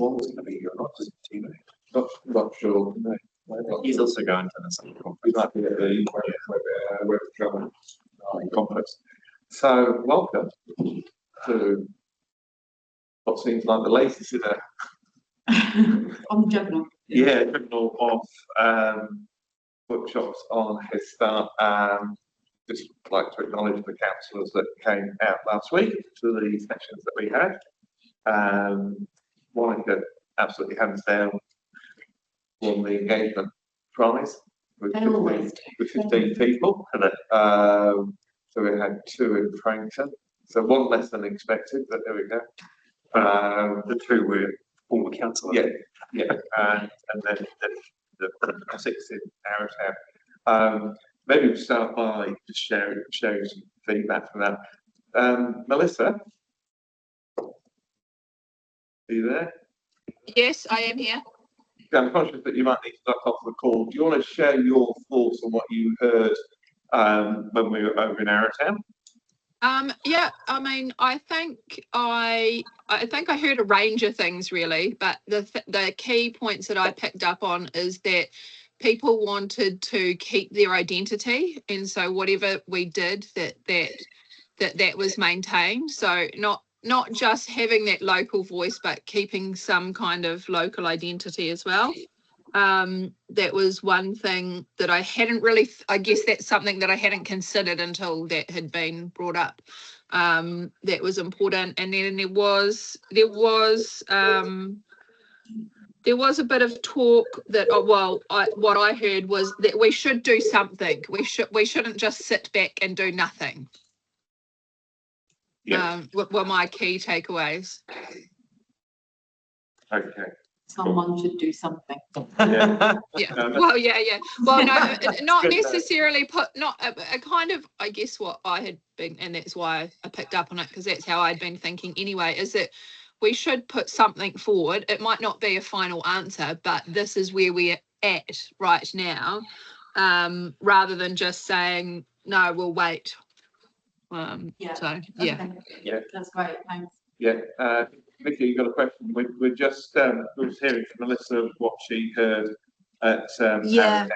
Paul's going to be here, not just Tina. Not sure. No. He's also going to the same conference. We might be at the web conference. So, welcome to what seems like the latest in On the juggernaut. juggernaut of workshops on Head Start. Just like to acknowledge the councillors that came out last week to the sessions that we had. Monica absolutely hands down won the engagement prize with 15 people. So we had 2 in Frankton. So 1 less than expected, but there we go. The 2 were all the councillors. Yeah, and then the 6 in Arrowtown. Maybe we'll start by just sharing some feedback from that. Melissa, are you there? Yes, I am here. I'm conscious that you might need to duck off the call. Do you want to share your thoughts on what you heard when we were over in Arrowtown? Yeah, I mean, I think I heard a range of things really, but the key points that I picked up on is that people wanted to keep their identity, and so whatever we did, that was maintained. So not just having that local voice, but keeping some kind of local identity as well. That was one thing that I hadn't really, I guess that's something that I hadn't considered until that had been brought up. That was important. And then there was a bit of talk that, what I heard was that we should do something. We shouldn't just sit back and do nothing. Yeah. Were my key takeaways. Okay. Someone should do something. Yeah. Yeah. Well, yeah. Well, no, not Good, necessarily a kind of, I guess what I had been, and that's why I picked up on it, because that's how I'd been thinking anyway, is that we should put something forward. It might not be a final answer, but this is where we're at right now, rather than just saying, no, we'll wait. Yeah. So, yeah. Okay. Yeah. That's great. Thanks. Yeah. Vicky, you got a question? We're just we was hearing from Melissa what she heard at Yeah. Arrowtown.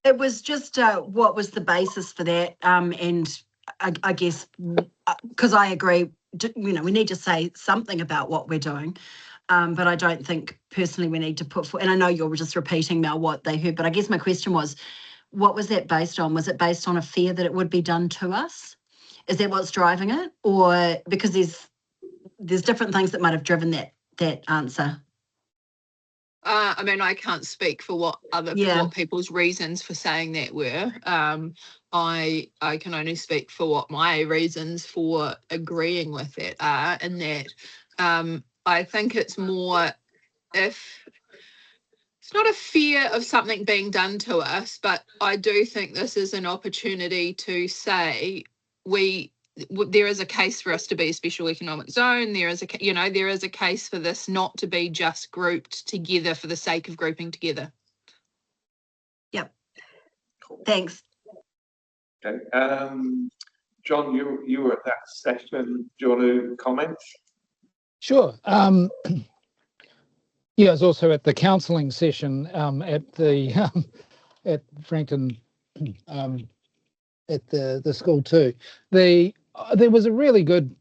It was just what was the basis for that, and I guess because I agree, we need to say something about what we're doing, but I don't think personally we need to put forward, and I know you're just repeating, Mel, what they heard, but I guess my question was, what was that based on? Was it based on a fear that it would be done to us? Is that what's driving it? Or because there's different things that might have driven that answer? I mean, I can't speak for what people's reasons for saying that were. I can only speak for what my reasons for agreeing with it are, and that I think it's more it's not a fear of something being done to us, but I do think this is an opportunity to say there is a case for us to be a special economic zone. There is a case for this not to be just grouped together for the sake of grouping together. Yep. Thanks. Okay. John, you were at that session. Do you want to comment? Sure. Yeah, I was also at the counselling session at the at Frankton at the school too. There was a really good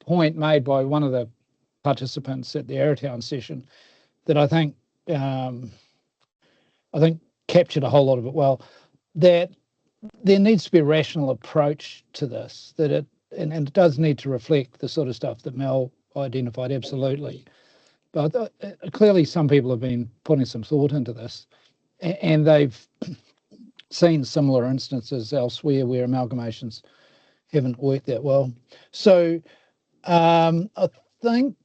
point made by one of the participants at the Arrowtown session that I think captured a whole lot of it well. That there needs to be a rational approach to this. And it does need to reflect the sort of stuff that Mel identified, absolutely. But clearly some people have been putting some thought into this, and they've seen similar instances elsewhere where amalgamations haven't worked that well. So I think,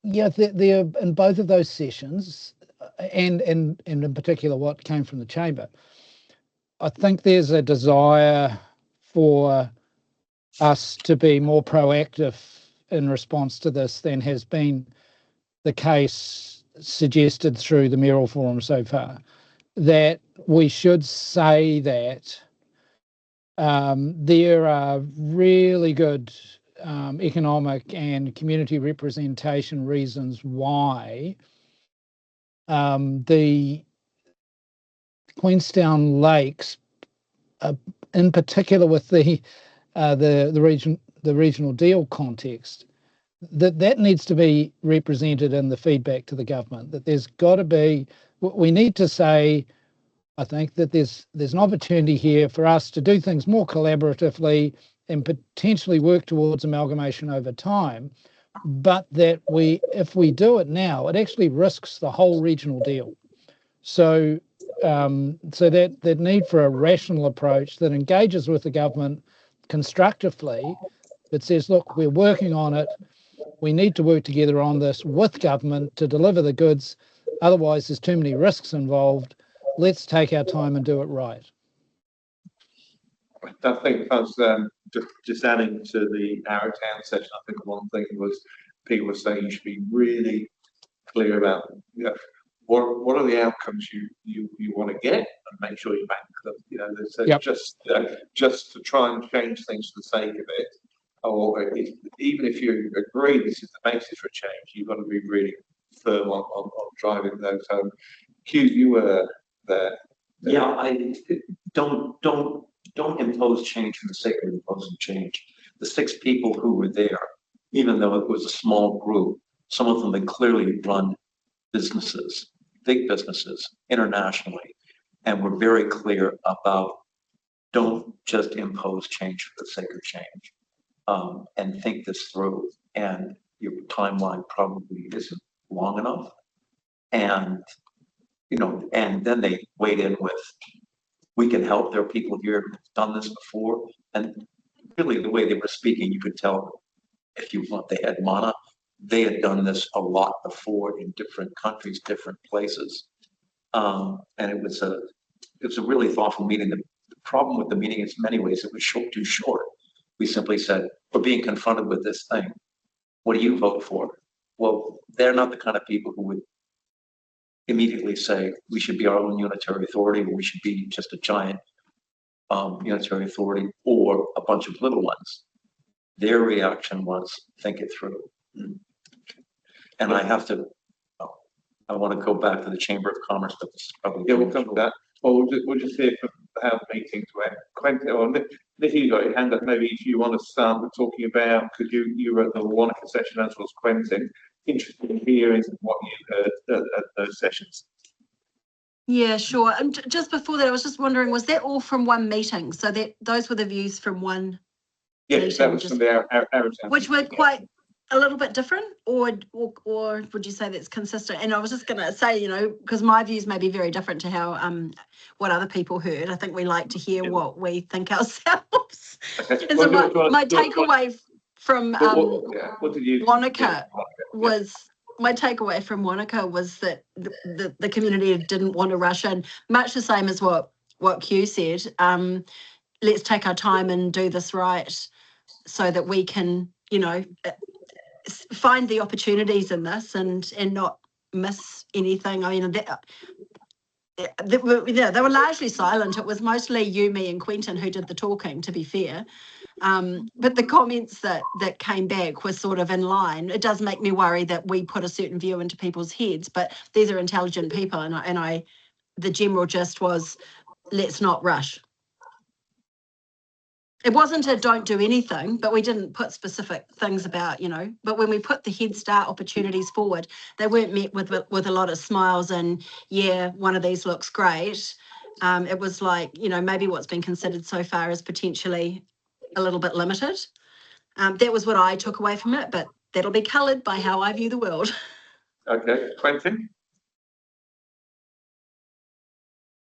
there in both of those sessions, and in particular what came from the chamber, I think there's a desire for us to be more proactive in response to this than has been the case suggested through the mayoral forum so far, that we should say that there are really good economic and community representation reasons why the Queenstown Lakes, in particular with the regional deal context, that needs to be represented in the feedback to the government. That there's got to be, we need to say, I think that there's an opportunity here for us to do things more collaboratively and potentially work towards amalgamation over time, but that if we do it now, it actually risks the whole regional deal. So that need for a rational approach that engages with the government constructively, that says, look, we're working on it. We need to work together on this with government to deliver the goods. Otherwise, there's too many risks involved. Let's take our time and do it right. I think I was just adding to the Arrowtown session. I think one thing was people were saying you should be really clear about, you know, what are the outcomes you want to get, and make sure you back them. You know, so Yep. just to try and change things for the sake of it, or even if you agree this is the basis for change, you've got to be really firm on driving those home. Hugh, you were there. Yeah, I don't impose change for the sake of imposing change. The 6 people who were there, even though it was a small group, some of them had clearly run businesses, big businesses internationally, and were very clear about don't just impose change for the sake of change, and think this through. And your timeline probably isn't long enough. And you know, and then they weighed in with, we can help. There are people here who've done this before. And really the way they were speaking, you could tell, if you want, they had mana. They had done this a lot before in different countries, different places. And it was a really thoughtful meeting. The problem with the meeting is in many ways it was too short. We simply said, we're being confronted with this thing. What do you vote for? Well, they're not the kind of people who would immediately say we should be our own unitary authority, or we should be just a giant unitary authority, or a bunch of little ones. Their reaction was think it through. And I want to go back to the Chamber of Commerce, but this is probably We'll come to that. Well, we'll just hear from how the meetings went. Quentin or Nicky, you got your hand up. Maybe if you want to start with talking about, because you were at the Wanaka session as was Quentin. Interested in hearing what you heard at those sessions. Yeah, sure. And just before that, I was just wondering, was that all from one meeting? So that those were the views from one Yes, that was from the Arrowtown. which were quite a little bit different, or would you say that's consistent? And I was just going to say, you know, because my views may be very different to how what other people heard. I think we like to hear what we think ourselves. Okay. And so my takeaway from what did you Wanaka was my takeaway from Wanaka was that the community didn't want to rush in, much the same as what Q said. Let's take our time and do this right, so that we can, you know, find the opportunities in this and not miss anything. I mean, they were largely silent. It was mostly you, me, and Quentin who did the talking, to be fair. But the comments that came back were sort of in line. It does make me worry that we put a certain view into people's heads, but these are intelligent people, and the general gist was, let's not rush. It wasn't a don't do anything, but we didn't put specific things about, you know, but when we put the Head Start opportunities forward, they weren't met with a lot of smiles and, yeah, one of these looks great. It was like, you know, maybe what's been considered so far is potentially a little bit limited. That was what I took away from it, but that'll be coloured by how I view the world. Okay, Quentin?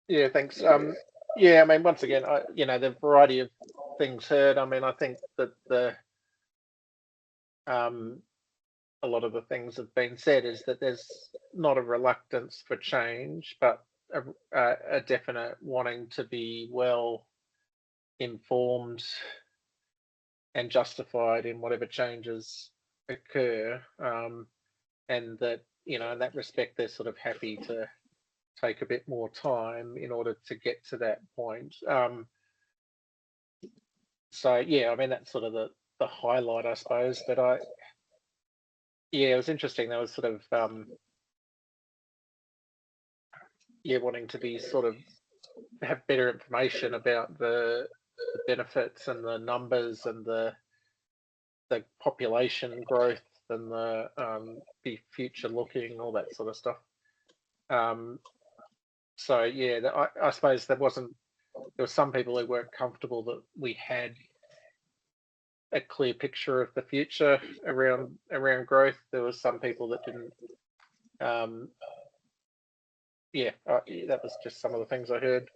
Yeah, thanks. Yeah, I mean, once again, you know, the variety of things heard. I mean, I think that a lot of the things that have been said is that there's not a reluctance for change, but a definite wanting to be well informed and justified in whatever changes occur, and that, you know, in that respect, they're sort of happy to take a bit more time in order to get to that point. So yeah, I mean, that's sort of the highlight, I suppose. But it was interesting. There was sort of wanting to be sort of have better information about the benefits and the numbers and the population growth and the be future looking, all that sort of stuff. So yeah, I suppose there were some people who weren't comfortable that we had a clear picture of the future around growth. There was some people that didn't. That was just some of the things I heard.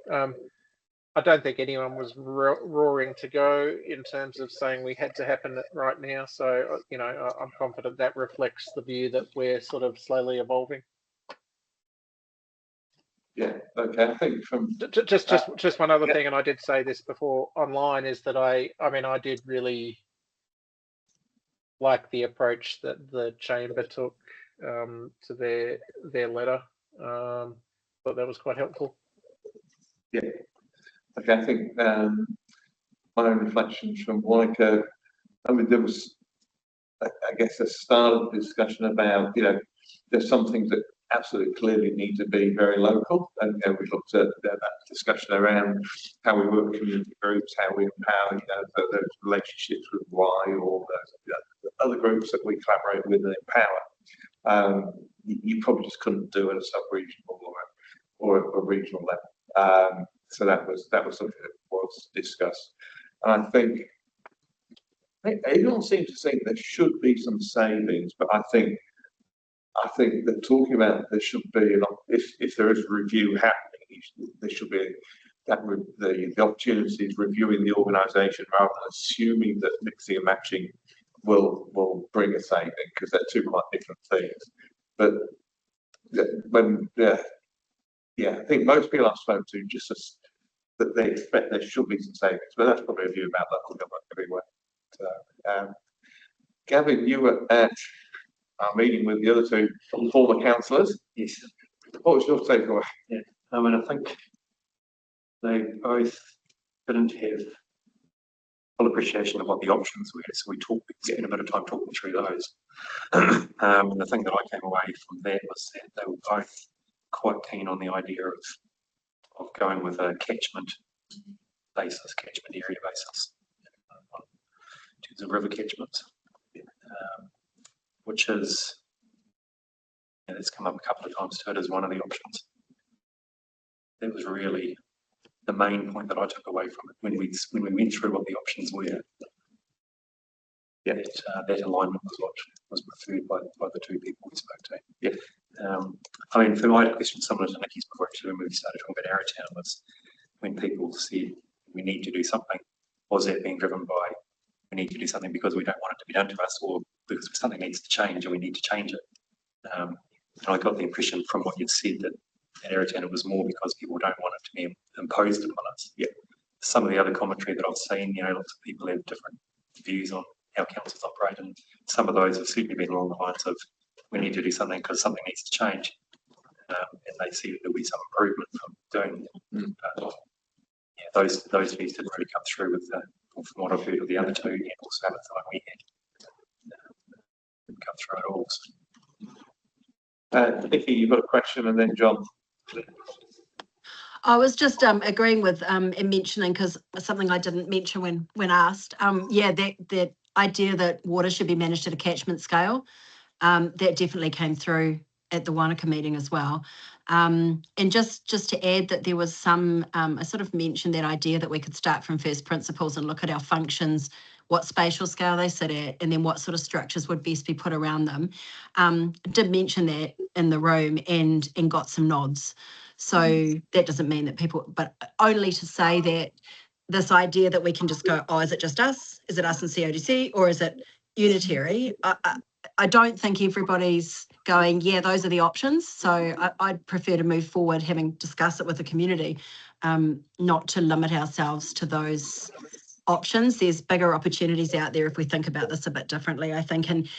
I don't think anyone was roaring to go in terms of saying we had to happen right now. So, I'm confident that reflects the view that we're sort of slowly evolving. Yeah, okay, I think from... Just one other thing, and I did say this before online, is that I did really like the approach that the Chamber took to their letter. Thought that was quite helpful. Yeah. Okay, I think my own reflections from Monica, there was, I guess, a start of the discussion about, there's some things that absolutely clearly need to be very local. And we looked at that discussion around how we work with community groups, how we empower, those relationships with Y or the other groups that we collaborate with and empower. You probably just couldn't do at a sub-regional or a regional level. So that was something that was discussed. And I think everyone seems to think there should be some savings, but I think they're talking about there should be, if there is a review happening, there should be the opportunities reviewing the organisation rather than assuming that mixing and matching will bring a saving, because they're two quite different things. But I think most people I've spoken to that they expect there should be some savings, but that's probably a view about local government everywhere. So, Gavin, you were at our meeting with the other two former councillors. Yes. What was your takeaway? Yeah, I think they both didn't have full appreciation of what the options were, so we spent a bit of time talking through those. And the thing that I came away from that was that they were both quite keen on the idea of going with a catchment area basis in terms of river catchments, which is, it's come up a couple of times too, it is one of the options. That was really the main point that I took away from it when we went through what the options were. Yeah, that alignment was what was preferred by the two people we spoke to. Yeah. For my question, similar to Nikki's before, actually, when we started talking about Arrowtown, was when people said we need to do something, was that being driven by we need to do something because we don't want it to be done to us, or because something needs to change and we need to change it? And I got the impression from what you'd said that at Arrowtown it was more because people don't want it to be imposed upon us. Yeah. Some of the other commentary that I've seen, lots of people have different views on how councils operate, and some of those have certainly been along the lines of we need to do something because something needs to change, and they see that there'll be some improvement from doing that. Those views didn't really come through with from what I've heard of the other two, and also the time we had didn't come through at all. So. Nikki, you've got a question, and then John. I was just agreeing with and mentioning, because something I didn't mention when asked. That idea that water should be managed at a catchment scale, that definitely came through at the Wanaka meeting as well. And just to add that there was some, I sort of mentioned that idea that we could start from first principles and look at our functions, what spatial scale they sit at, and then what sort of structures would best be put around them. Did mention that in the room and got some nods. So that doesn't mean that people, but only to say that this idea that we can just go, oh, is it just us? Is it us and CODC, or is it unitary? I don't think everybody's going, yeah, those are the options. So I'd prefer to move forward, having discussed it with the community, not to limit ourselves to those options. There's bigger opportunities out there if we think about this a bit differently, I think. And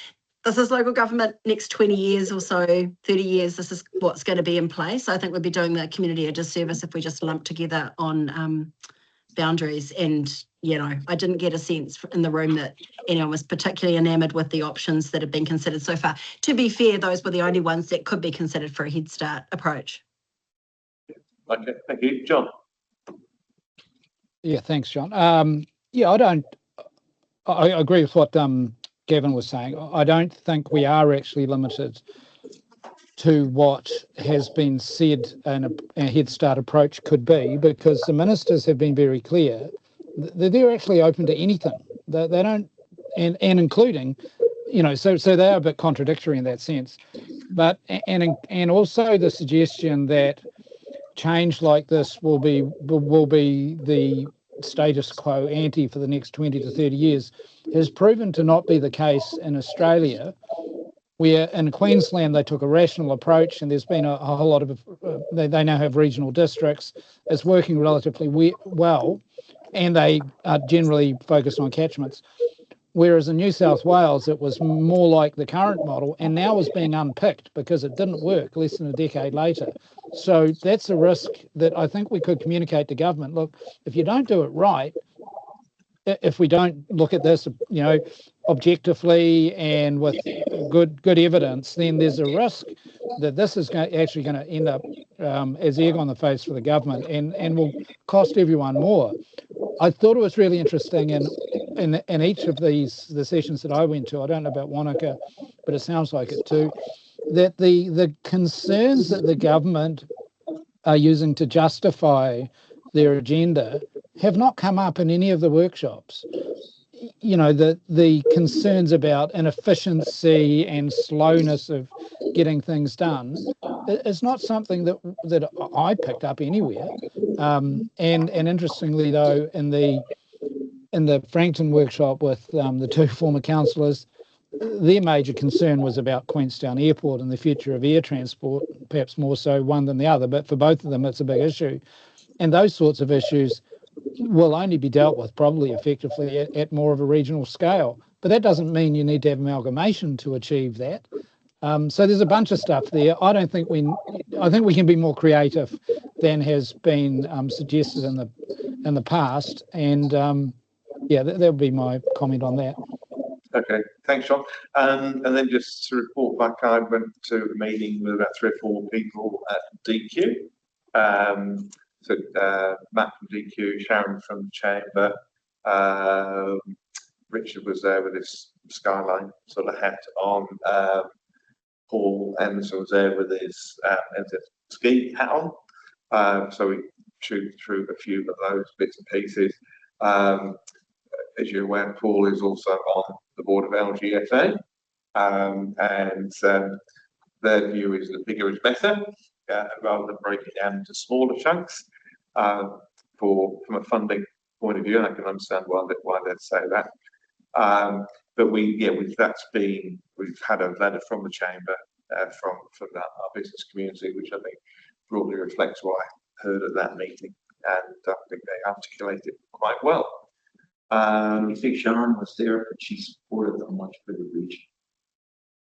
this is local government, next 20 years or so, 30 years, this is what's going to be in place. I think we'd be doing the community a disservice if we just lump together on boundaries and I didn't get a sense in the room that anyone was particularly enamored with the options that have been considered so far. To be fair, those were the only ones that could be considered for a Head Start approach. Okay, thank you. John? Yeah, thanks, John. I agree with what Gavin was saying. I don't think we are actually limited to what has been said a Head Start approach could be, because the ministers have been very clear that they're actually open to anything. They don't, and including, so they are a bit contradictory in that sense. But and also the suggestion that change like this will be the status quo ante for the next 20 to 30 years has proven to not be the case in Australia, where in Queensland they took a rational approach, and there's been a whole lot of, they now have regional districts. It's working relatively well, and they are generally focused on catchments. Whereas in New South Wales, it was more like the current model, and now is being unpicked because it didn't work less than a decade later. So that's a risk that I think we could communicate to government. Look, if you don't do it right, if we don't look at this, objectively and with good evidence, then there's a risk that this is actually going to end up as egg on the face for the government and will cost everyone more. I thought it was really interesting in each of the sessions that I went to. I don't know about Wanaka, but it sounds like it too, that the concerns that the government are using to justify their agenda have not come up in any of the workshops. The concerns about inefficiency and slowness of getting things done is not something that I picked up anywhere. And interestingly, though, in the Frankton workshop with the two former councillors, their major concern was about Queenstown Airport and the future of air transport, perhaps more so one than the other. But for both of them, it's a big issue. And those sorts of issues will only be dealt with probably effectively at more of a regional scale. But that doesn't mean you need to have amalgamation to achieve that. So there's a bunch of stuff there. I think we can be more creative than has been suggested in the past. And that would be my comment on that. Okay, thanks, John. And then just to report back, I went to a meeting with about 3 or 4 people at DQ. So Matt from DQ, Sharon from the Chamber, Richard was there with his Skyline sort of hat on, Paul Anderson was there with his ski hat on. So we chewed through a few of those bits and pieces. As you're aware, Paul is also on the board of LGFA, and their view is that bigger is better, rather than breaking it down into smaller chunks. From a funding point of view, and I can understand why they'd say that. But we've had a letter from the Chamber, from our business community, which I think broadly reflects what I heard at that meeting, and I think they articulated it quite well. I think Sharon was there, but she supported a much bigger region.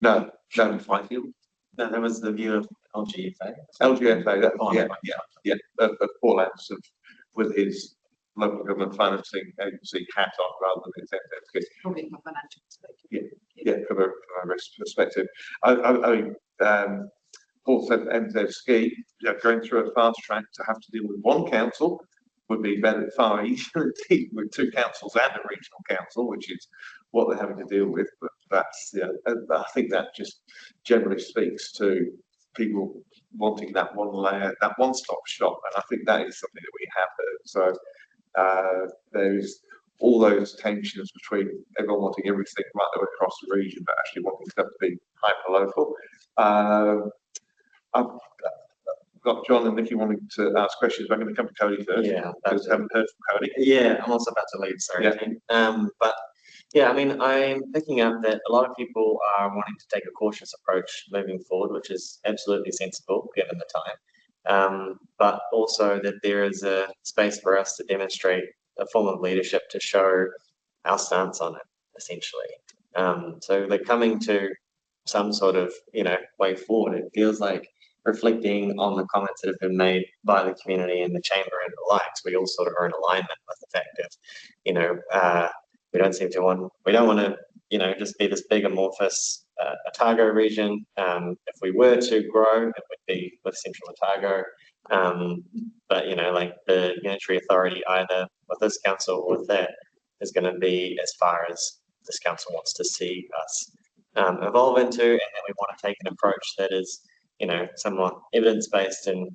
No, Sharon Fifield. No, that was the view of LGFA. Paul Anderson with his local government financing agency hat on rather than his NZSC. Probably from a financial perspective. Yeah, from a risk perspective. Paul said NZSC, going through a fast track to have to deal with one council would be far easier indeed with 2 councils and a regional council, which is what they're having to deal with. But that's, I think that just generally speaks to people wanting that one layer, that one-stop shop, and I think that is something that we have heard. So there's all those tensions between everyone wanting everything right the way across the region, but actually wanting stuff to be hyper-local. I've got John and Nikki wanting to ask questions, but I'm going to come to Cody first. Yeah, because I haven't heard from Cody. Yeah, I'm also about to leave, sorry. Yeah. But yeah, I mean, I'm picking up that a lot of people are wanting to take a cautious approach moving forward, which is absolutely sensible given the time. But also that there is a space for us to demonstrate a form of leadership to show our stance on it, essentially. So they're coming to some sort of, way forward. It feels like reflecting on the comments that have been made by the community and the chamber and the likes, we all sort of are in alignment with the fact of, we don't want to, just be this big amorphous Otago region. If we were to grow, it would be with Central Otago. But like the unitary authority, either with this council or with that, is going to be as far as this council wants to see us evolve into, and then we want to take an approach that is, somewhat evidence-based and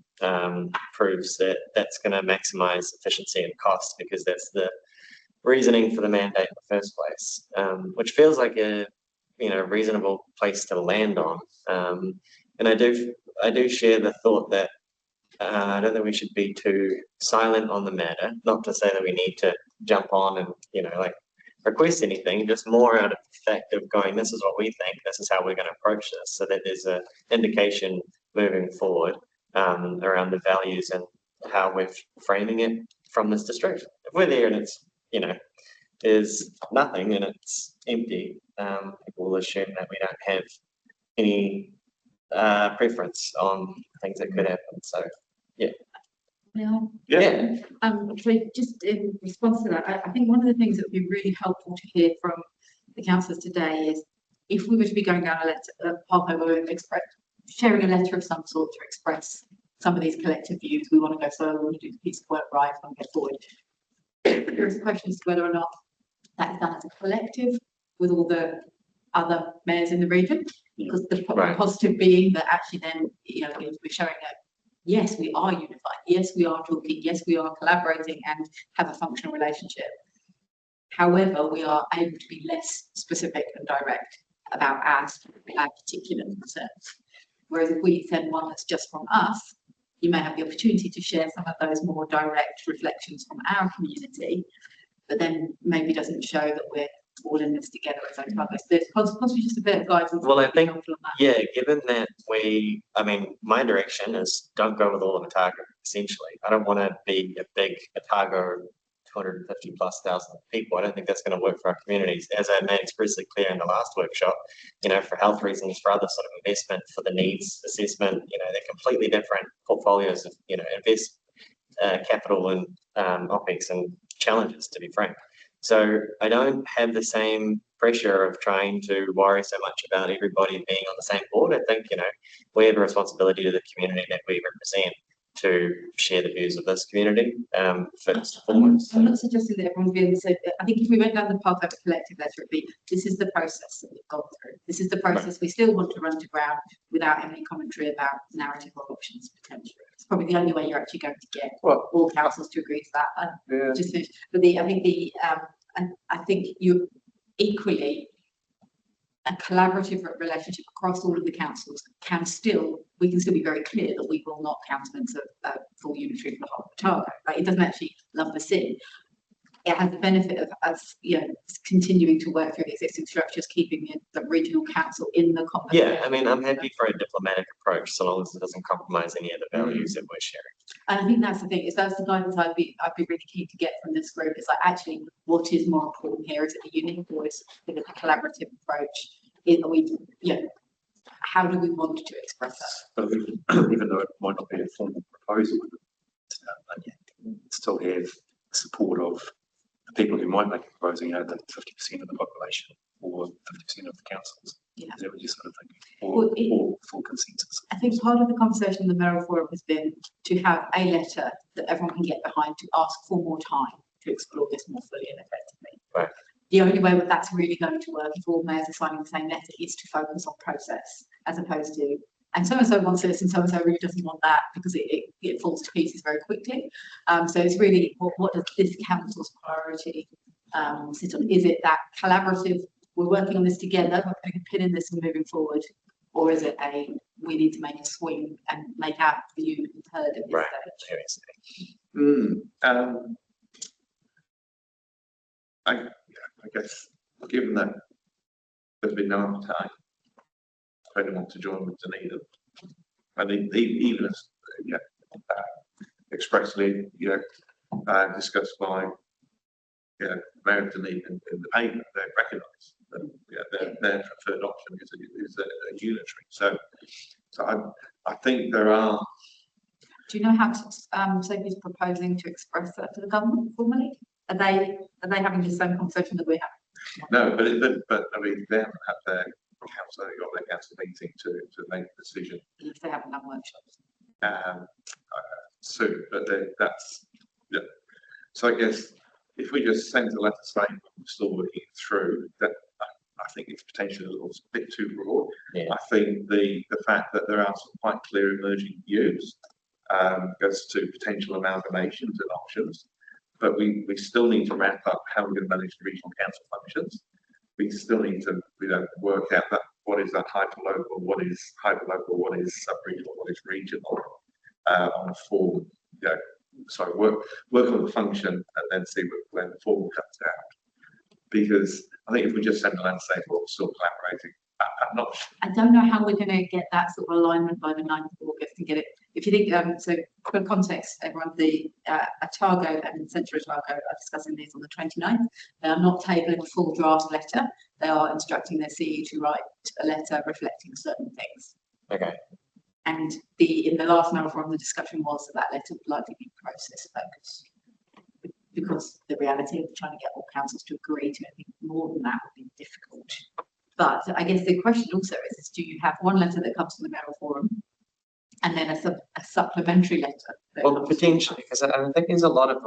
proves that that's going to maximize efficiency and cost, because that's the reasoning for the mandate in the first place, which feels like a reasonable place to land on. And I do share the thought that I don't think we should be too silent on the matter. Not to say that we need to jump on and request anything, just more out of the fact of going, this is what we think, this is how we're going to approach this, so that there's an indication moving forward around the values and how we're framing it from this district. If we're there and it's there's nothing and it's empty, people will assume that we don't have any preference on things that could happen. So Yeah. So just in response to that, I think one of the things that would be really helpful to hear from the councillors today is if we were to be going down a pathway where we're sharing a letter of some sort to express some of these collective views. We want to go slow, we want to do the piece of work right, and get forward. There is a question as to whether or not that is done as a collective with all the other mayors in the region, because the positive being that actually then we're showing that yes, we are unified, yes, we are talking, yes, we are collaborating and have a functional relationship. However, we are able to be less specific and direct about our particular concerns. Whereas if we send one that's just from us, you may have the opportunity to share some of those more direct reflections from our community, but then maybe doesn't show that we're all in this together as Otago. There's possibly just a bit of guidance. Well, I think, yeah, given that my direction is don't go with all of Otago, essentially. I don't want to be a big Otago, 250,000+ people. I don't think that's going to work for our communities. As I made expressly clear in the last workshop, for health reasons, for other sort of investment, for the needs assessment, they're completely different portfolios of, invest capital and OPEX and challenges, to be frank. So I don't have the same pressure of trying to worry so much about everybody being on the same board. I think, we have a responsibility to the community that we represent to share the views of this community first and foremost. I'm not suggesting that everyone's being so. I think if we went down the path of a collective letter, it'd be this is the process that we've gone through. This is the process we still want to run to ground without any commentary about narrative or options potentially. It's probably the only way you're actually going to get all councils to agree to that. Just finish. But I think you equally a collaborative relationship across all of the councils we can still be very clear that we will not countenance a full unitary for the whole of Otago. It doesn't actually lump us in. It has the benefit of us, continuing to work through the existing structures, keeping the regional council in the conversation. Yeah, I'm happy for a diplomatic approach, so long as it doesn't compromise any of the values that we're sharing. And I think that's the thing. That's the guidance I'd be really keen to get from this group. It's actually what is more important here? Is it a unique voice? Is it a collaborative approach? How do we want to express that? Even though it might not be a formal proposal, it still have support of the people who might make a proposal, the 50% of the population or 50% of the councils. Yeah. Is that what you're sort of thinking? Or full consensus? I think part of the conversation in the Mayoral Forum has been to have a letter that everyone can get behind to ask for more time to explore this more fully and effectively. Right. The only way that that's really going to work if all mayors are signing the same letter is to focus on process as opposed to, and so-and-so wants this and so-and-so really doesn't want that, because it falls to pieces very quickly. So it's really, what does this council's priority sit on? Is it that collaborative, we're working on this together, we're putting a pin in this and moving forward, or is it we need to make a swing and make our view heard at this stage? I guess, given that there's been no appetite for anyone to join with Dunedin, I think even as expressly discussed by Mayor Dunedin in the paper, they recognise that their preferred option is a unitary. So I think there are, Do you know how to, Sophie's proposing to express that to the government formally? Are they having the same conversation that we're having? no, but I mean, they haven't had their council, they got their council meeting to make a decision If they haven't done workshops. soon, but then that's, yeah. So I guess if we just send a letter saying we're still working it through, that I think it's potentially a little bit too broad. Yeah. I think the fact that there are some quite clear emerging views as to potential amalgamations and options, but we still need to wrap up how we're going to manage the regional council functions. We still need to, work out that what is that hyperlocal, what is hyperlocal, what is sub-regional, what is regional on a form. So work on the function and then see where the form comes out. Because I think if we just send a letter saying we're still collaborating, I'm not. I don't know how we're going to get that sort of alignment by the 9th of August and get it. If you think, so for context, everyone, the Otago and Central Otago are discussing these on the 29th. They are not tabling a full draft letter. They are instructing their CE to write a letter reflecting certain things. Okay. And in the last Mayoral Forum, the discussion was that letter would likely be process focused. Because the reality of trying to get all councils to agree to anything more than that would be difficult. But I guess the question also is do you have one letter that comes from the Mayoral Forum and then a supplementary letter? Well, potentially, because I think there's a lot of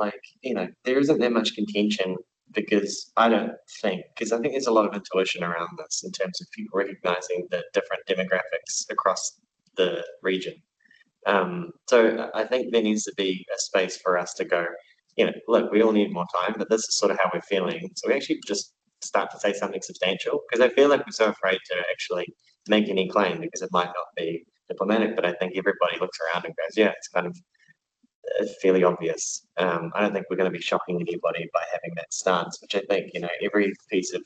there isn't that much contention because I think there's a lot of intuition around this in terms of people recognizing the different demographics across the region. So I think there needs to be a space for us to go, look, we all need more time, but this is sort of how we're feeling. So we actually just start to say something substantial because I feel like we're so afraid to actually make any claim because it might not be diplomatic, but I think everybody looks around and goes, yeah, it's kind of fairly obvious. I don't think we're going to be shocking anybody by having that stance, which I think, every piece of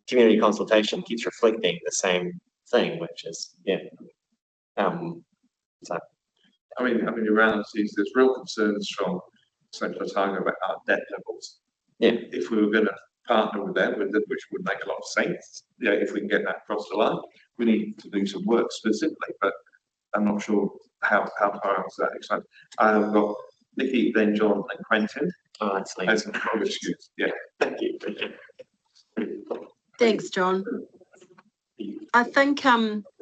community consultation keeps reflecting the same thing, which is, so. I mean, around these, there's real concerns from Central Otago about our debt levels. Yeah. If we were going to partner with them, which would make a lot of sense, if we can get that across the line, we need to do some work specifically, but I'm not sure how far is that excited. I've got Nikki, then John, and Quentin. Oh, that's late. As an excuse. Yeah. Thank you. Thanks, John. I think,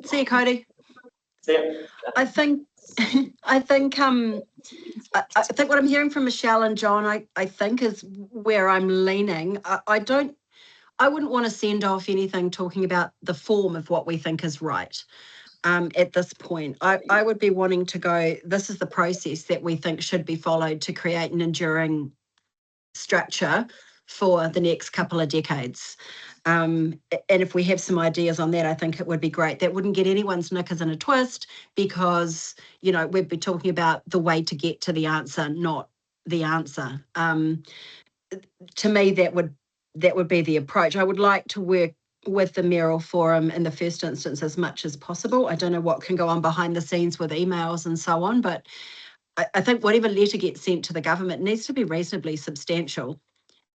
see you, Cody. See ya. I think what I'm hearing from Michelle and John, I think is where I'm leaning. I wouldn't want to send off anything talking about the form of what we think is right. At this point, I would be wanting to go, this is the process that we think should be followed to create an enduring structure for the next couple of decades. And if we have some ideas on that, I think it would be great. That wouldn't get anyone's knickers in a twist because, we'd be talking about the way to get to the answer, not the answer. To me, that would be the approach. I would like to work with the Mayoral Forum in the first instance as much as possible. I don't know what can go on behind the scenes with emails and so on, but I think whatever letter gets sent to the government needs to be reasonably substantial.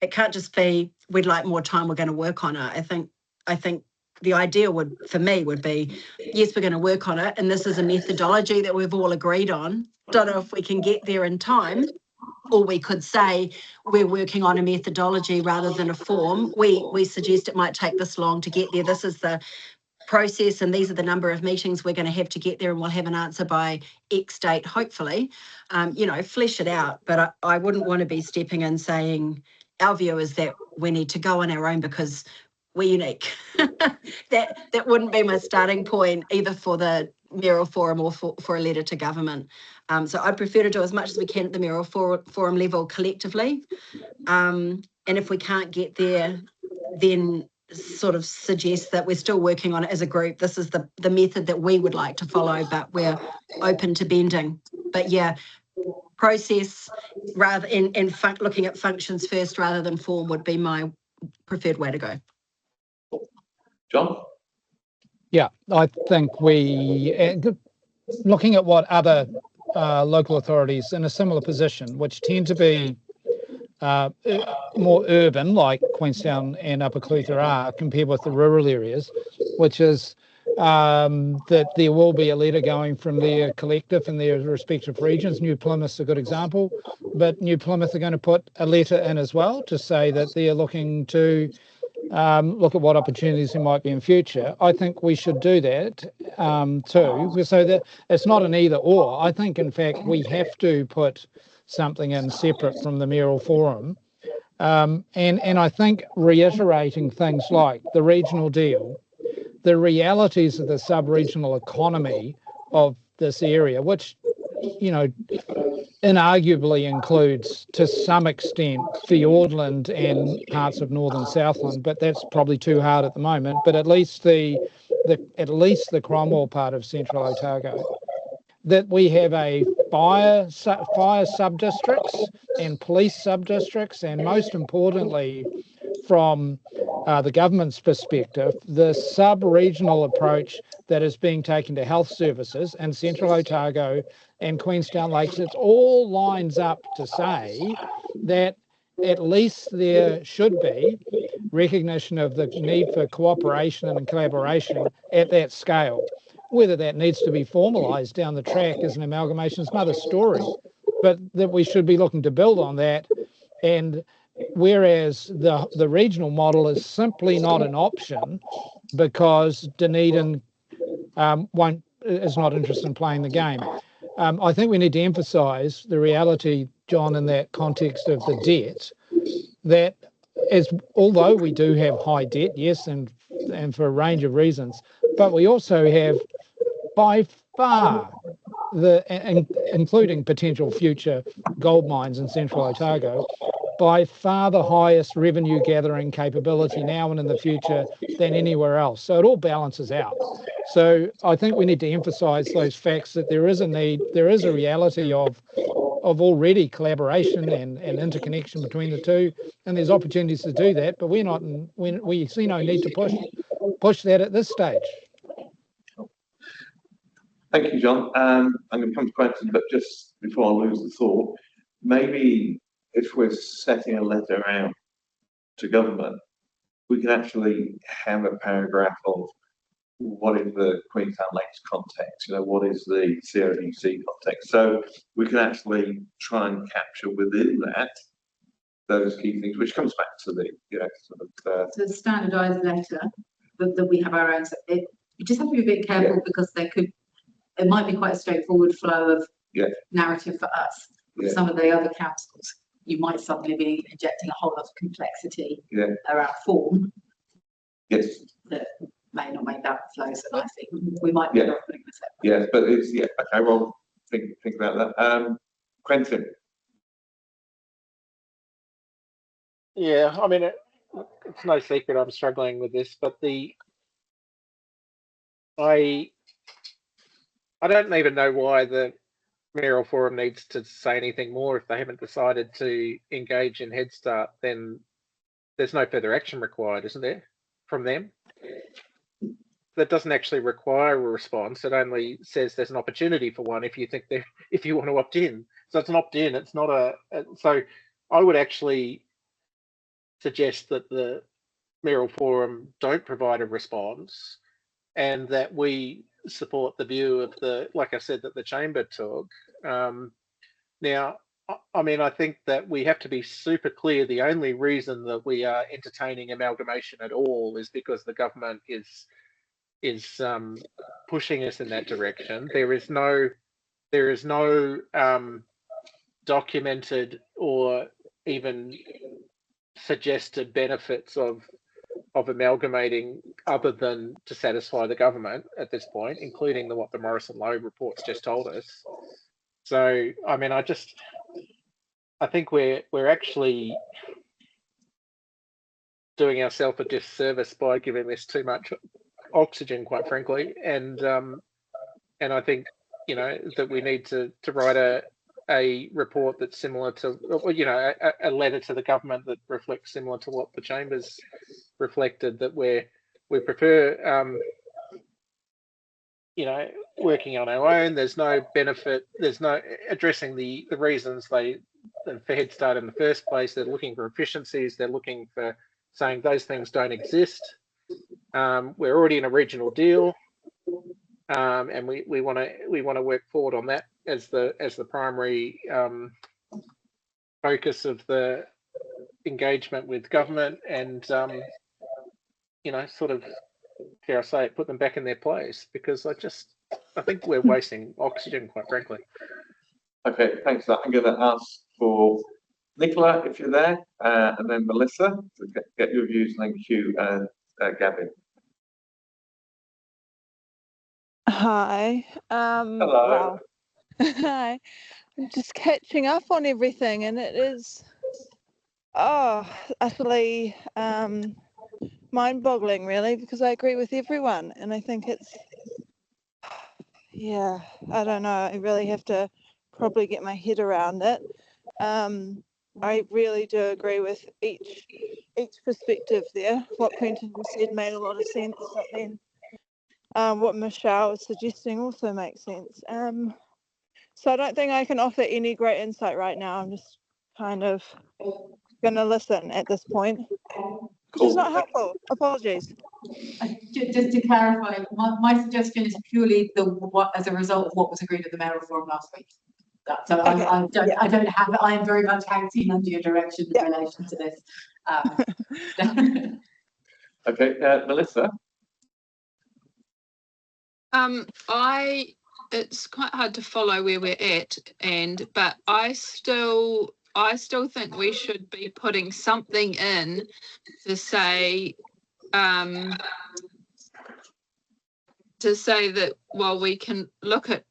It can't just be, we'd like more time, we're going to work on it. I think the idea for me would be, yes, we're going to work on it, and this is a methodology that we've all agreed on. Don't know if we can get there in time, or we could say we're working on a methodology rather than a form. We suggest it might take this long to get there. This is the process and these are the number of meetings we're going to have to get there, and we'll have an answer by X date, hopefully. Flesh it out. But I wouldn't want to be stepping in saying our view is that we need to go on our own because we're unique. That wouldn't be my starting point either for the Mayoral Forum or for a letter to government. So I'd prefer to do as much as we can at the Mayoral Forum level collectively. And if we can't get there, then sort of suggest that we're still working on it as a group. This is the method that we would like to follow, but we're open to bending. But yeah, process rather and looking at functions first rather than form would be my preferred way to go. John? Yeah, I think looking at what other local authorities in a similar position, which tend to be more urban, like Queenstown and Upper Clutha are, compared with the rural areas, which is that there will be a letter going from their collective in their respective regions. New Plymouth's a good example, but New Plymouth are going to put a letter in as well to say that they're looking to look at what opportunities there might be in future. I think we should do that too, so that it's not an either or. I think, in fact, we have to put something in separate from the mayoral forum. And I think reiterating things like the regional deal, the realities of the sub-regional economy of this area, which, you know, inarguably includes to some extent Fiordland and parts of northern Southland, but that's probably too hard at the moment. But at least the Cromwell part of Central Otago, that we have a fire sub-districts and police sub-districts, and most importantly, from the government's perspective, the sub-regional approach that is being taken to health services in Central Otago and Queenstown Lakes, it all lines up to say that at least there should be recognition of the need for cooperation and collaboration at that scale. Whether that needs to be formalised down the track as an amalgamation is another story, but that we should be looking to build on that. And whereas the regional model is simply not an option because Dunedin is not interested in playing the game. I think we need to emphasise the reality, John, in that context of the debt, that although we do have high debt, yes, and for a range of reasons, but we also have by far including potential future gold mines in Central Otago, by far the highest revenue gathering capability now and in the future than anywhere else. So it all balances out. So I think we need to emphasise those facts, that there is a need, there is a reality of already collaboration and interconnection between the two, and there's opportunities to do that, but we see no need to push that at this stage. Thank you, John. I'm going to come to Quentin, but just before I lose the thought, maybe if we're setting a letter out to government, we can actually have a paragraph of what is the Queenstown Lakes context, what is the CODC context. So we can actually try and capture within that those key things, which comes back to the, So the standardised letter that we have our own. You just have to be a bit careful because it might be quite a straightforward flow of narrative for us. With some of the other councils, you might suddenly be injecting a whole lot of complexity around form. Yes. That may not make that flow so nicely. We might be putting this up. Yes, but it's okay. Well, think about that. Quentin. Yeah, I mean, it's no secret I'm struggling with this, but I don't even know why the mayoral forum needs to say anything more. If they haven't decided to engage in Head Start, then there's no further action required, isn't there, from them? That doesn't actually require a response. It only says there's an opportunity for one if you want to opt in. So it's an opt-in. It's not so I would actually suggest that the mayoral forum don't provide a response, and that we support the view of like I said, that the chamber took. Now, I mean, I think that we have to be super clear. The only reason that we are entertaining amalgamation at all is because the government is pushing us in that direction. There is no documented or even suggested benefits of amalgamating other than to satisfy the government at this point, including what the Morrison Lowe reports just told us. So, I mean, I think we're actually doing ourselves a disservice by giving this too much oxygen, quite frankly. And I think, that we need to write a report that's similar to, a letter to the government that reflects similar to what the Chamber's reflected, that we prefer, working on our own. There's no benefit. There's no addressing the reasons for Head Start in the first place. They're looking for efficiencies. They're looking for saying those things don't exist. We're already in a regional deal. And we want to work forward on that as the primary focus of the engagement with government, and sort of, dare I say it, put them back in their place, because I think we're wasting oxygen, quite frankly. Okay, thanks for that. I'm going to ask for Nicola, if you're there, and then Melissa, to get your views, and then Hugh and Gavin. Hi. Hello. Wow. Hi. I'm just catching up on everything, and it is utterly mind-boggling, really, because I agree with everyone, and I think it's I don't know. I really have to probably get my head around it. I really do agree with each perspective there. What Quentin said made a lot of sense, but then what Michelle was suggesting also makes sense. So I don't think I can offer any great insight right now. I'm just kind of going to listen at this point, which is not helpful. Apologies. Just to clarify, my suggestion is purely as a result of what was agreed at the mayoral forum last week. So okay. I am very much acting under your direction in relation to this. Okay, Melissa. It's quite hard to follow where we're at, but I still think we should be putting something in to say that, well, we can look at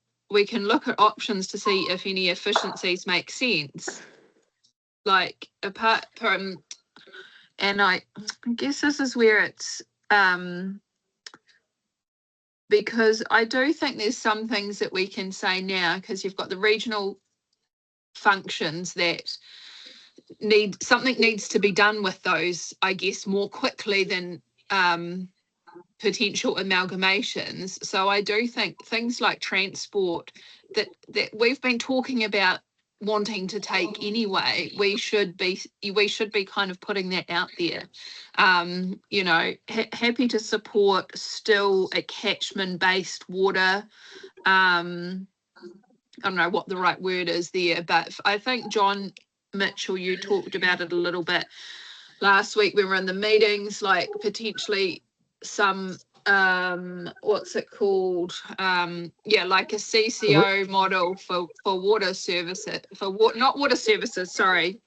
options to see if any efficiencies make sense, like apart from, and I guess this is where it's because I do think there's some things that we can say now, because you've got the regional functions that needs to be done with those, I guess, more quickly than potential amalgamations. So I do think things like transport that we've been talking about wanting to take anyway, we should be kind of putting that out there. Happy to support still a catchment based water. I don't know what the right word is there, but I think John Mitchell, you talked about it a little bit last week when we were in the meetings, like potentially some what's it called, like a CCO model for water services, not water services, sorry,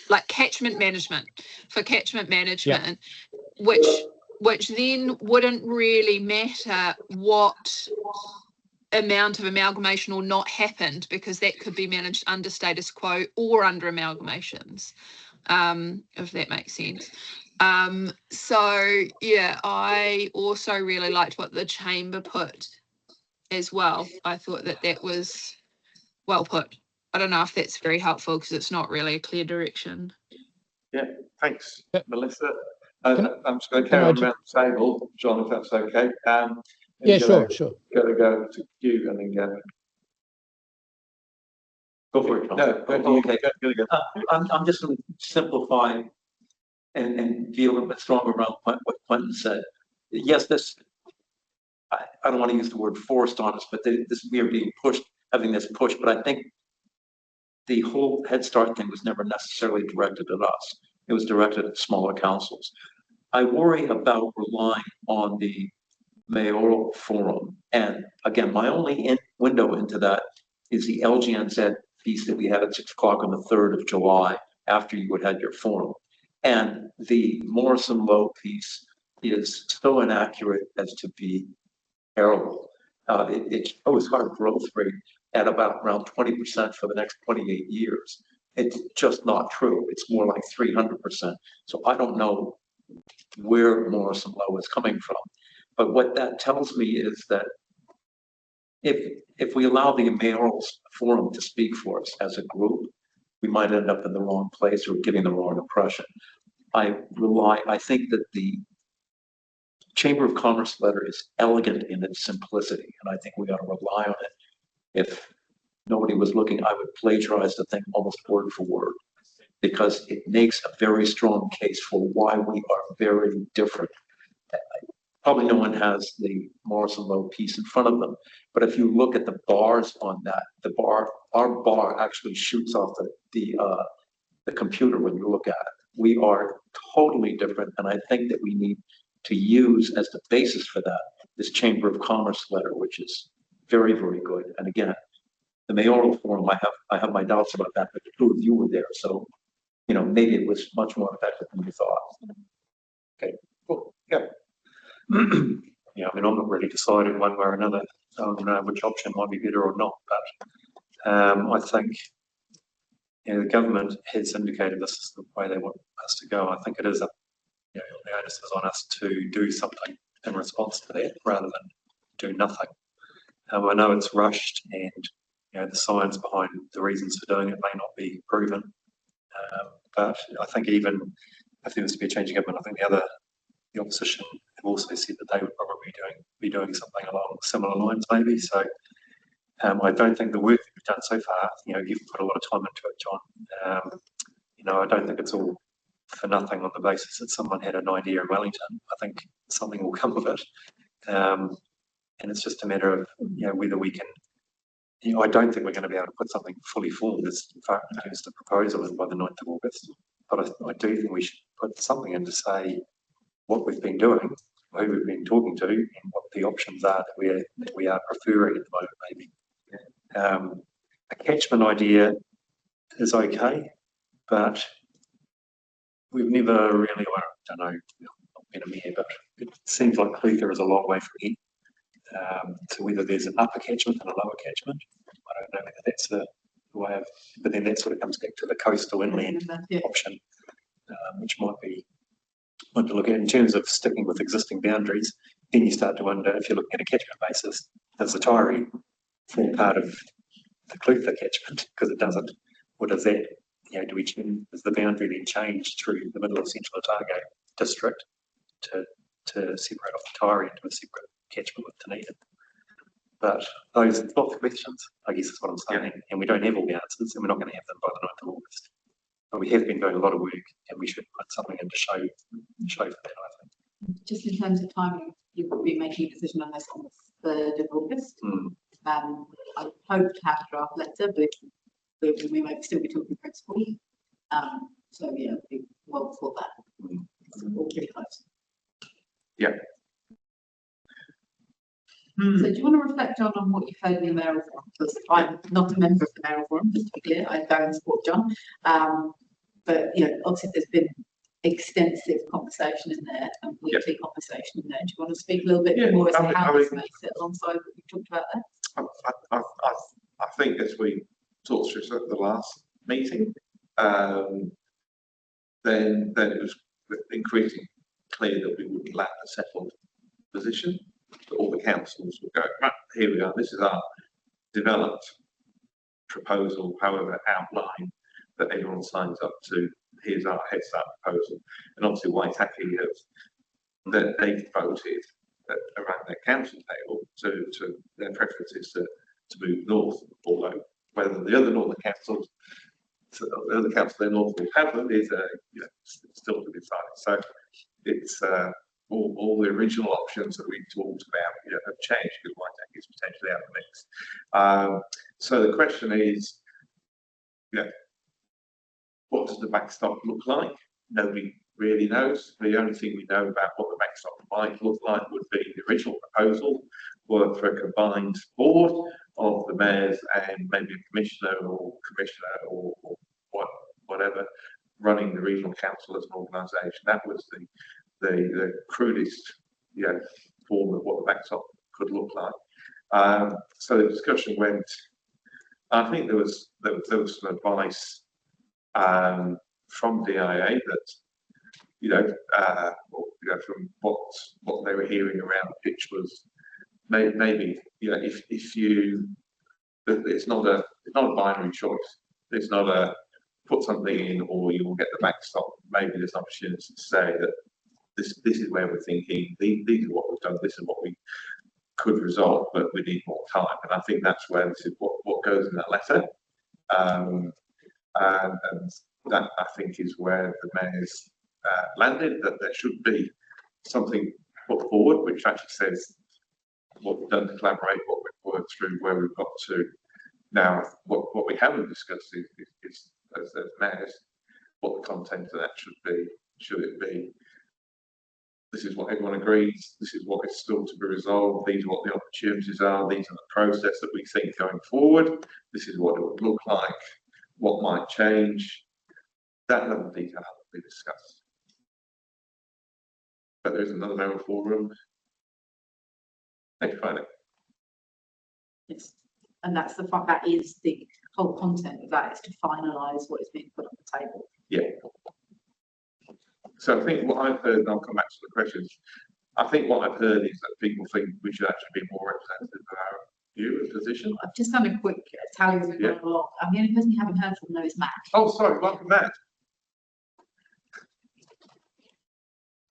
like catchment management, which then wouldn't really matter what amount of amalgamation or not happened, because that could be managed under status quo or under amalgamations, if that makes sense. I also really liked what the chamber put as well. I thought that was well put. I don't know if that's very helpful, because it's not really a clear direction. Yeah, thanks, Melissa. I'm just going to carry on around the table, John, if that's okay. Sure. Going to go to Hugh and then Gavin. Go for it, John. No, okay. Go. I'm just going to simplify and be a little bit stronger around what Quentin said. Yes, I don't want to use the word forced on us, but we are being pushed, having this push. But I think the whole Head Start thing was never necessarily directed at us. It was directed at smaller councils. I worry about relying on the mayoral forum. And again, my only window into that is the LGNZ piece that we had at 6 o'clock on the 3rd of July, after you had your forum. And the Morrison Low piece is so inaccurate as to be terrible. It shows our growth rate at about around 20% for the next 28 years. It's just not true. It's more like 300%. So I don't know where Morrison Low is coming from. But what that tells me is that if we allow the mayoral forum to speak for us as a group, we might end up in the wrong place or giving the wrong impression. I think that the Chamber of Commerce letter is elegant in its simplicity, and I think we ought to rely on it. If nobody was looking, I would plagiarize the thing almost word for word, because it makes a very strong case for why we are very different. probably no one has the Morrison Road piece in front of them. But if you look at the bars on that, our bar actually shoots off the computer when you look at it. We are totally different, and I think that we need to use as the basis for that this Chamber of Commerce letter, which is very, very good. And again, the mayoral forum, I have my doubts about that, but the two of you were there, so maybe it was much more effective than you thought. Okay, cool. Yeah. Yeah, I mean, I'm not really decided one way or another on which option might be better or not, but I think the government has indicated this is the way they want us to go. I think it is the onus is on us to do something in response to that rather than do nothing. I know it's rushed, and the science behind the reasons for doing it may not be proven, but I think even if there was to be a change in government, I think the opposition have also said that they would probably be doing something along similar lines, maybe. So I don't think the work that we've done so far, you've put a lot of time into it, John. I don't think it's all for nothing on the basis that someone had an idea in Wellington. I think something will come of it, and it's just a matter of whether we can. I don't think we're going to be able to put something fully formed as far as the proposal is by the 9th of August. But I do think we should put something in to say what we've been doing, who we've been talking to, and what the options are that we are preferring at the moment, maybe. A catchment idea is okay, but we've never really, I don't know, not been a mayor, but it seems like Clutha is a long way from here. So whether there's an upper catchment and a lower catchment, I don't know whether that's the way of, but then that sort of comes back to the coastal inland option, which might be one to look at in terms of sticking with existing boundaries. Then you start to wonder, if you're looking at a catchment basis, does the Taieri form part of the Clutha catchment? Because it doesn't. Or does that, does the boundary then change through the middle of Central Otago district to separate off the Taieri into a separate catchment with Dunedin? But those are lots of questions, I guess is what I'm saying, and we don't have all the answers, and we're not going to have them by the 9th of August. But we have been doing a lot of work, and we should put something in to show for that, I think. Just in terms of timing, you will be making a decision on this on the 3rd of August. I hope to have a draft letter, but we might still be talking principle. So yeah, we well before that. All pretty close. Yeah. So do you want to reflect, John, on what you've heard in the mayoral forum? Because I'm not a member of the mayoral forum, just to be clear. I go and support John. But obviously there's been extensive conversation in there and weekly conversation in there. Do you want to speak a little bit more as to how this may sit alongside what we talked about there? I think as we talked through at the last meeting, then it was increasingly clear that we would lack a settled position. That all the councils would go, right, here we are, this is our developed proposal, however outlined, that everyone signs up to. Here's our head start proposal. And obviously Waitaki that they voted around their council table to their preferences to move north, although whether the other northern councils, the other council in north will have them is still to be decided. So it's all the original options that we talked about have changed because Waitaki is potentially out of the mix. So the question is, what does the backstop look like? Nobody really knows. The only thing we know about what the backstop might look like would be the original proposal for a combined board of the mayors and maybe a commissioner or whatever running the regional council as an organisation. That was the crudest form of what the backstop could look like. So the discussion went. I think there was some advice from DIA that from what they were hearing around the pitch was maybe if you it's not a binary choice. It's not a put something in or you will get the backstop. Maybe there's an opportunity to say that this is where we're thinking. These are what we've done. This is what we could resolve, but we need more time. And I think that's where this is what goes in that letter. And that I think is where the mayors landed, that there should be something put forward, which actually says what we've done to collaborate, what we've worked through, where we've got to. Now, what we haven't discussed is as matters, what the content of that should be. Should it be, this is what everyone agrees, this is what is still to be resolved, these are what the opportunities are, these are the process that we think going forward, this is what it would look like, what might change. That level of detail will be discussed. But there is another mayoral forum next Friday. Yes, and that's that is the whole content of that, is to finalise what is being put on the table. Yeah. So I think what I've heard, and I'll come back to the questions, I think what I've heard is that people think we should actually be more representative of our view and position. I've just done a quick tally as we've gone along. The only person you haven't heard from though is Matt. Oh, sorry, welcome Matt.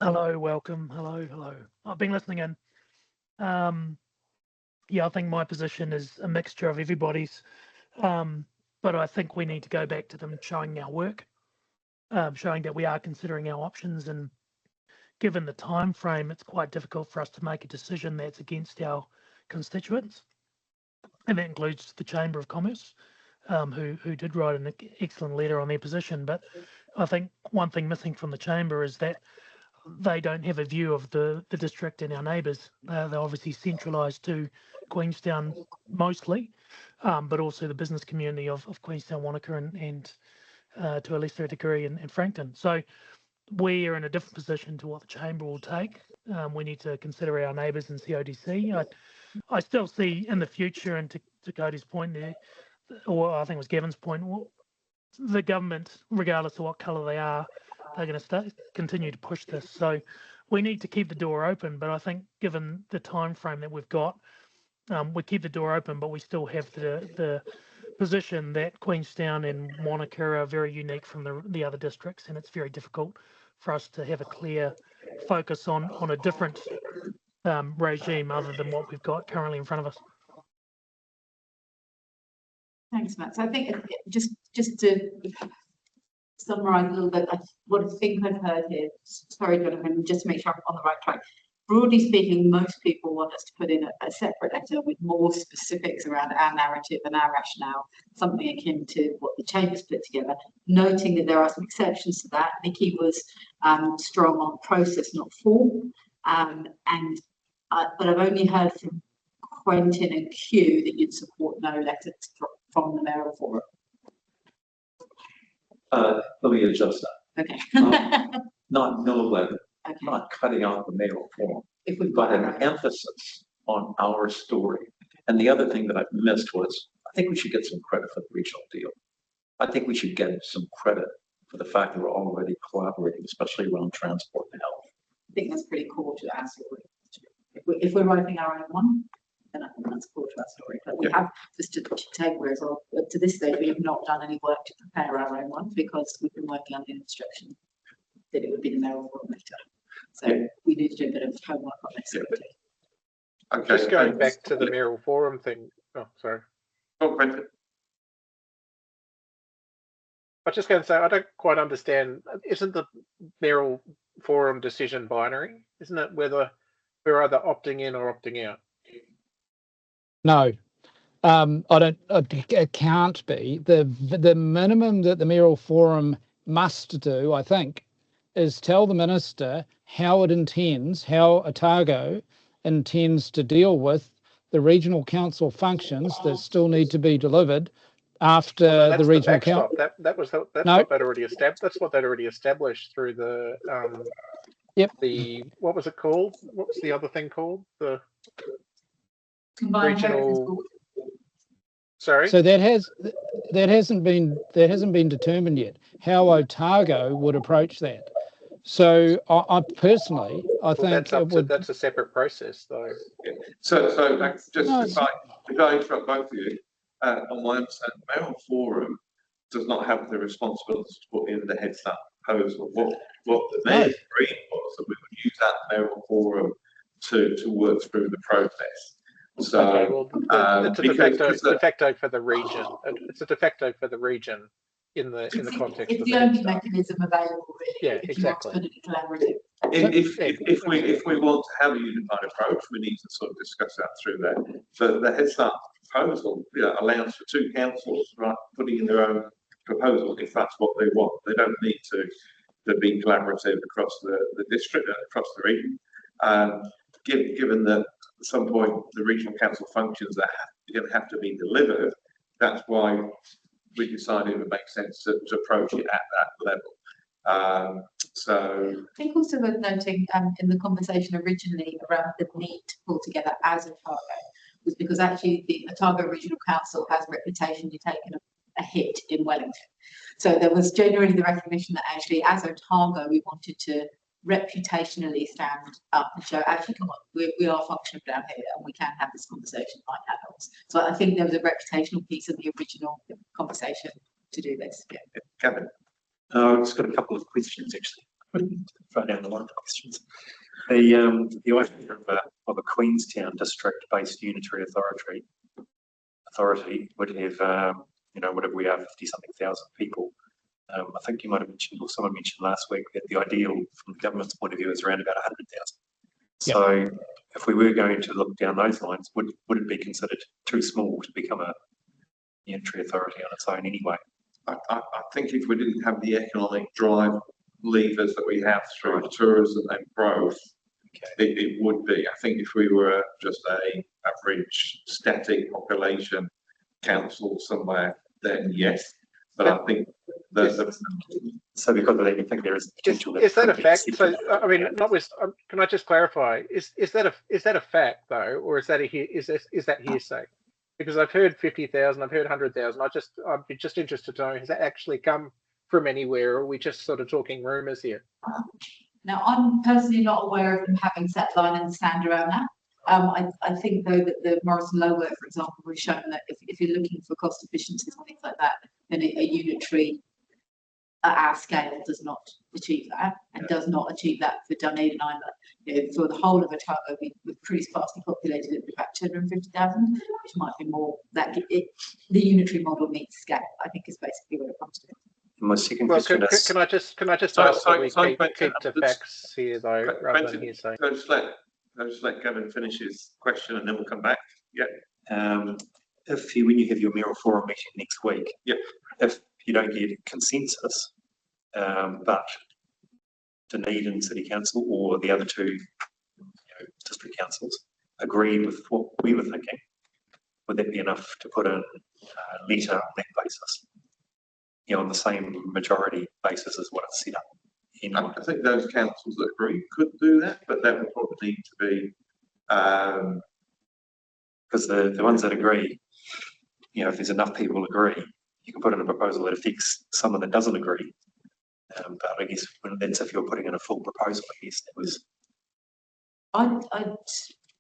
Hello, welcome. Hello. I've been listening in. Yeah, I think my position is a mixture of everybody's, but I think we need to go back to them showing our work, showing that we are considering our options, and given the time frame, it's quite difficult for us to make a decision that's against our constituents, and that includes the Chamber of Commerce, who did write an excellent letter on their position. But I think one thing missing from the Chamber is that they don't have a view of the district and our neighbours. They're obviously centralised to Queenstown mostly, but also the business community of Queenstown, Wanaka, and to a lesser degree in Frankton. So we are in a different position to what the Chamber will take. We need to consider our neighbours in CODC. I still see in the future, and to Cody's point there, or I think it was Gavin's point, the government, regardless of what colour they are, they're going to continue to push this. So we need to keep the door open. But I think given the time frame that we've got, we keep the door open, but we still have the position that Queenstown and Wanaka are very unique from the other districts, and it's very difficult for us to have a clear focus on a different regime other than what we've got currently in front of us. Thanks, Matt. So I think just to summarise a little bit, what I think I've heard here, sorry, Jonathan, just to make sure I'm on the right track. Broadly speaking, most people want us to put in a separate letter with more specifics around our narrative and our rationale, something akin to what the Chamber's put together, noting that there are some exceptions to that. Nikki was strong on process, not form. But I've only heard from Quentin and Q that you'd support no letter from the mayoral forum. Let me adjust that. Okay. Not no letter, Okay. not cutting out the mayoral forum, If we've but got an that right. emphasis on our story. And the other thing that I've missed was, I think we should get some credit for the regional deal. I think we should get some credit for the fact that we're already collaborating, especially around transport and health. I think that's pretty core to our story. If we're writing our own one, then I think that's core to our story. But we have just to take whereas to this stage we have not done any work to prepare our own one because we've been working on the instruction that it would be the mayoral forum later. So we need to do a bit of homework on this. Okay. Just going back to the mayoral forum thing. Oh, sorry. Oh, Quentin. I was just going to say, I don't quite understand. Isn't the mayoral forum decision binary? Isn't it whether we're either opting in or opting out? No, it can't be. The minimum that the mayoral forum must do, I think, is tell the minister how Otago intends to deal with the regional council functions that still need to be delivered after the regional council. That's what they'd already established. That's what they'd already established through the what was it called? What was the other thing called? The Combined regional. Sorry. So that hasn't been determined yet how Otago would approach that. So I personally, I think that's a separate process, though. Yeah. So if I interrupt both of you, on my understanding, the mayoral forum does not have the responsibility to put in the Head Start proposal. What the mayor agreed was that we would use that mayoral forum to work through the process. So okay, well, it's a de facto for the region. It's a de facto for the region in the context it's of the only mechanism available. Really, yeah, exactly. If we want to have a unified approach, we need to sort of discuss that through there. But the Head Start proposal, allows for two councils, right, putting in their own proposal if that's what they want. They don't need to be collaborative across the district and across the region. Given that at some point the regional council functions are going to have to be delivered, that's why we decided it would make sense to approach it at that level. So I think also worth noting in the conversation originally around the need to pull together as Otago was because actually the Otago Regional Council has reputationally taken a hit in Wellington. So there was generally the recognition that actually as Otago we wanted to reputationally stand up and show actually come on, we are functional down here and we can have this conversation like adults. So I think there was a reputational piece of the original conversation to do this. Yeah. Kevin. I've just got a couple of questions actually. Throw down the line of questions. The idea of a Queenstown district-based unitary authority would have, whatever we are, 50-something thousand people. I think you might have mentioned, or someone mentioned last week, that the ideal from the government's point of view is around about 100,000. So if we were going to look down those lines, would it be considered too small to become a unitary authority on its own anyway? I think if we didn't have the economic drive levers that we have through tourism and growth, it would be. I think if we were just a average static population council somewhere, then yes. But I think so because of that, you think there is potential. Is that a fact? So I mean, can I just clarify? Is that a fact though, or is that hearsay? Because I've heard 50,000, I've heard 100,000. I'd be just interested to know, has that actually come from anywhere, or are we just sort of talking rumours here? Now, I'm personally not aware of them having set line and stand around that. I think though that the Morrison Low work, for example, has shown that if you're looking for cost efficiencies and things like that, then a unitary at our scale does not achieve that, and does not achieve that for Dunedin either. For the whole of Otago, we're pretty sparsely populated at about 250,000, which might be more. The unitary model meets scale, I think, is basically what it comes to. My second question is, can I just ask that we keep to facts here though, rather than hearsay? I'll just let Gavin finish his question and then we'll come back. Yeah. When you have your mayoral forum meeting next week, if you don't get consensus, but Dunedin City Council or the other two district councils agreed with what we were thinking, would that be enough to put in a letter on that basis? On the same majority basis as what it's set up. Anyway. I think those councils that agree could do that, but that would probably need to be because the ones that agree, if there's enough people agree, you can put in a proposal that affects someone that doesn't agree. But I guess that's if you're putting in a full proposal. I guess that was. I'd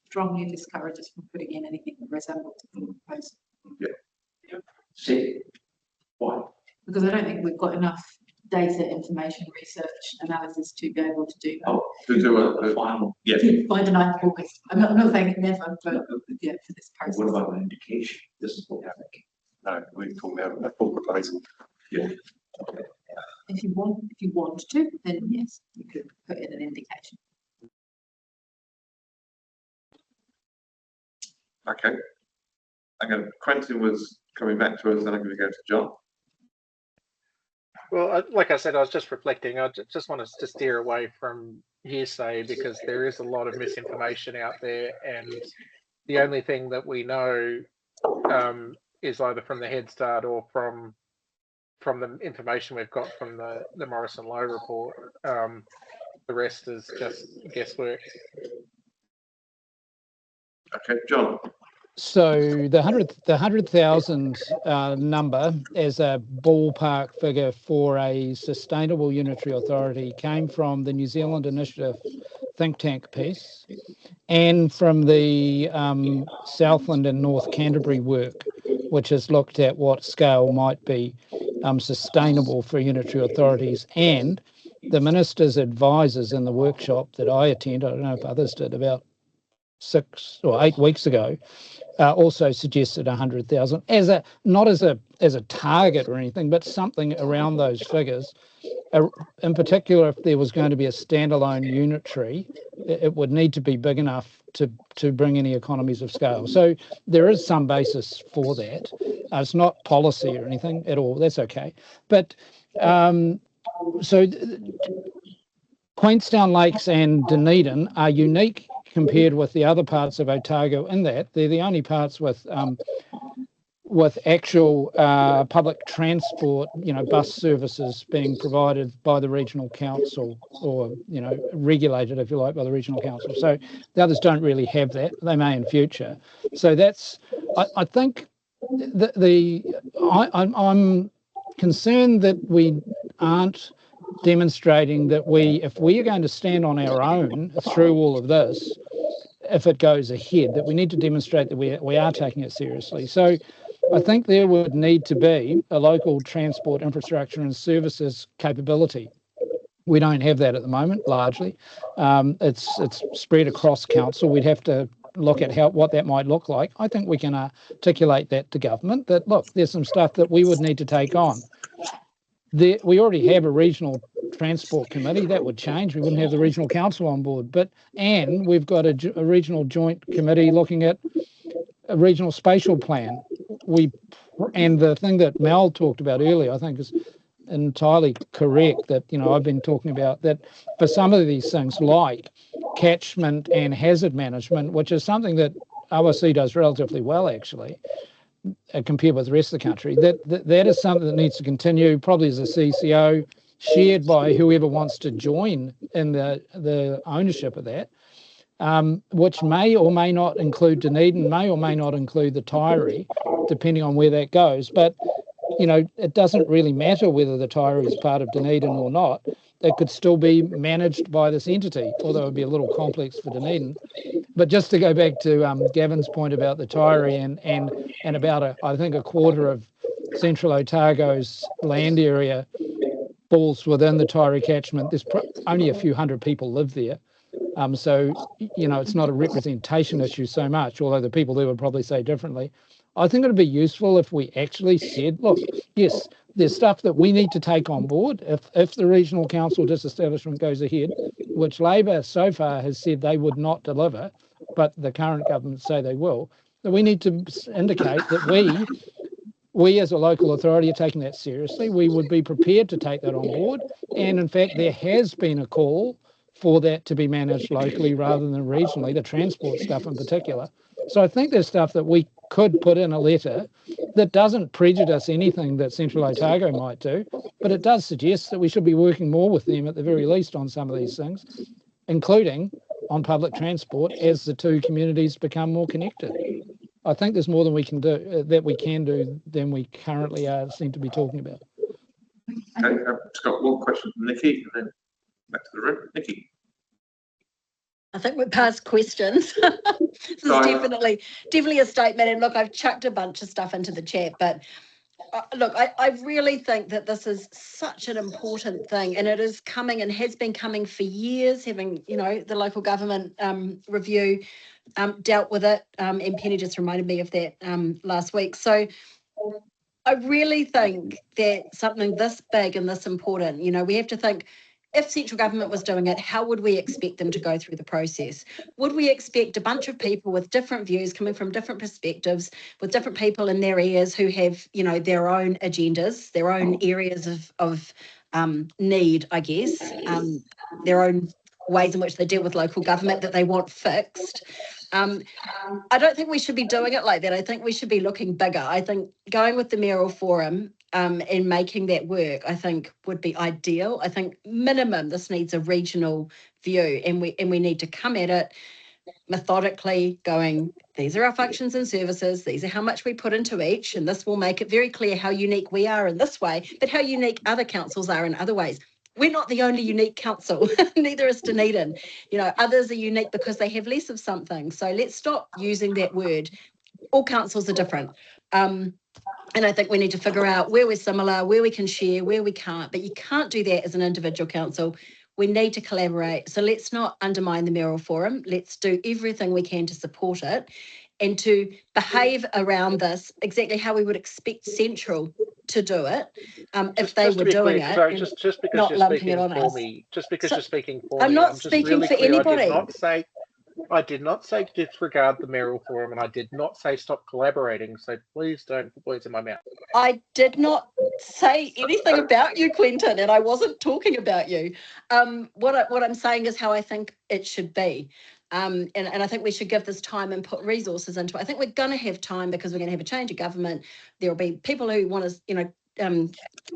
strongly discourage us from putting in anything that resembles a full proposal. Yeah. See, why? Because I don't think we've got enough data, information, research, analysis to be able to do that. To do a final. Yeah. By the 9th of August. I'm not saying it never, but for this process. What about an indication? This is what happened. No, we're talking about a full proposal. Yeah. If you want to, then yes, you could put in an indication. Okay. Quentin was coming back to us, then I'm going to go to John. Well, like I said, I was just reflecting. I just want us to steer away from hearsay because there is a lot of misinformation out there, and the only thing that we know is either from the Head Start or from the information we've got from the Morrison Low report. The rest is just guesswork. Okay, John. So the 100,000 number as a ballpark figure for a sustainable unitary authority came from the New Zealand Initiative think tank piece and from the Southland and North Canterbury work, which has looked at what scale might be sustainable for unitary authorities. And the minister's advisors in the workshop that I attend, I don't know if others did, about 6 or 8 weeks ago, also suggested 100,000 not as a target or anything, but something around those figures in particular, if there was going to be a standalone unitary, it would need to be big enough to bring any economies of scale. So there is some basis for that. It's not policy or anything at all. That's okay. But so Queenstown Lakes and Dunedin are unique compared with the other parts of Otago in that they're the only parts with actual public transport, bus services being provided by the regional council or, regulated, if you like, by the regional council. So the others don't really have that. They may in future. So that's, I think I'm concerned that we aren't demonstrating that if we are going to stand on our own through all of this, if it goes ahead, that we need to demonstrate that we are taking it seriously. So I think there would need to be a local transport infrastructure and services capability. We don't have that at the moment, largely. It's spread across council. We'd have to look at what that might look like. I think we can articulate that to government, that, look, there's some stuff that we would need to take on. We already have a regional transport committee. That would change. We wouldn't have the regional council on board. And we've got a regional joint committee looking at a regional spatial plan. And the thing that Mel talked about earlier, I think, is entirely correct, that I've been talking about, that for some of these things like catchment and hazard management, which is something that OSC does relatively well actually, compared with the rest of the country, that is something that needs to continue, probably as a CCO, shared by whoever wants to join in the ownership of that, which may or may not include Dunedin, may or may not include the Taieri, depending on where that goes. But it doesn't really matter whether the Taieri is part of Dunedin or not. It could still be managed by this entity, although it would be a little complex for Dunedin. But just to go back to Gavin's point about the Taieri and about I think a quarter of Central Otago's land area falls within the Taieri catchment. There's only a few hundred people live there. So, it's not a representation issue so much, although the people there would probably say differently. I think it would be useful if we actually said, look, yes, there's stuff that we need to take on board if the regional council disestablishment goes ahead, which Labor so far has said they would not deliver, but the current government say they will, that we need to indicate that we as a local authority are taking that seriously. We would be prepared to take that on board. And in fact, there has been a call for that to be managed locally rather than regionally, the transport stuff in particular. So I think there's stuff that we could put in a letter that doesn't prejudice anything that Central Otago might do, but it does suggest that we should be working more with them at the very least on some of these things, including on public transport as the two communities become more connected. I think there's more than we can do than we currently seem to be talking about. Okay, I've just got one question from Nikki and then back to the room. Nikki. I think we're past questions. This is definitely a statement. And look, I've chucked a bunch of stuff into the chat, but look, I really think that this is such an important thing, and it is coming and has been coming for years, having, the local government review dealt with it. And Penny just reminded me of that last week. So I really think that something this big and this important, we have to think, if central government was doing it, how would we expect them to go through the process? Would we expect a bunch of people with different views, coming from different perspectives, with different people in their ears who have, their own agendas, their own areas of need, I guess, their own ways in which they deal with local government that they want fixed? I don't think we should be doing it like that. I think we should be looking bigger. I think going with the mayoral forum and making that work, I think would be ideal. I think minimum this needs a regional view, and we need to come at it methodically, going, these are our functions and services, these are how much we put into each, and this will make it very clear how unique we are in this way, but how unique other councils are in other ways. We're not the only unique council, neither is Dunedin. Others are unique because they have less of something. So let's stop using that word. All councils are different. And I think we need to figure out where we're similar, where we can share, where we can't. But you can't do that as an individual council. We need to collaborate. So let's not undermine the mayoral forum. Let's do everything we can to support it and to behave around this exactly how we would expect Central to do it, if they Just were to be doing clear, it, sorry, and just because not you're lumping it speaking on for us. me, just because So, you're speaking for I'm me, not I'm just speaking really for clear. anybody. I did not say disregard the mayoral forum, and I did not say stop collaborating. So please don't put words in my mouth. I did not say anything about you, Quentin, and I wasn't talking about you. What I'm saying is how I think it should be. And I think we should give this time and put resources into it. I think we're going to have time because we're going to have a change of government. There will be people who want to,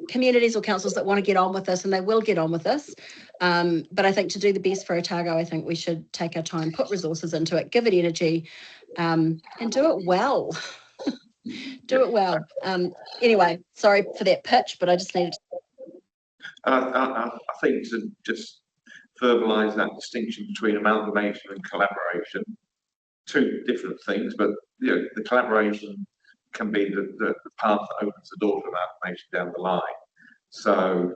communities or councils that want to get on with this, and they will get on with this. But I think to do the best for Otago, I think we should take our time, put resources into it, give it energy, and do it well. Do it well. Anyway, sorry for that pitch, but I just needed to. I think to just verbalise that distinction between amalgamation and collaboration, two different things, but the collaboration can be the path that opens the door to amalgamation down the line. So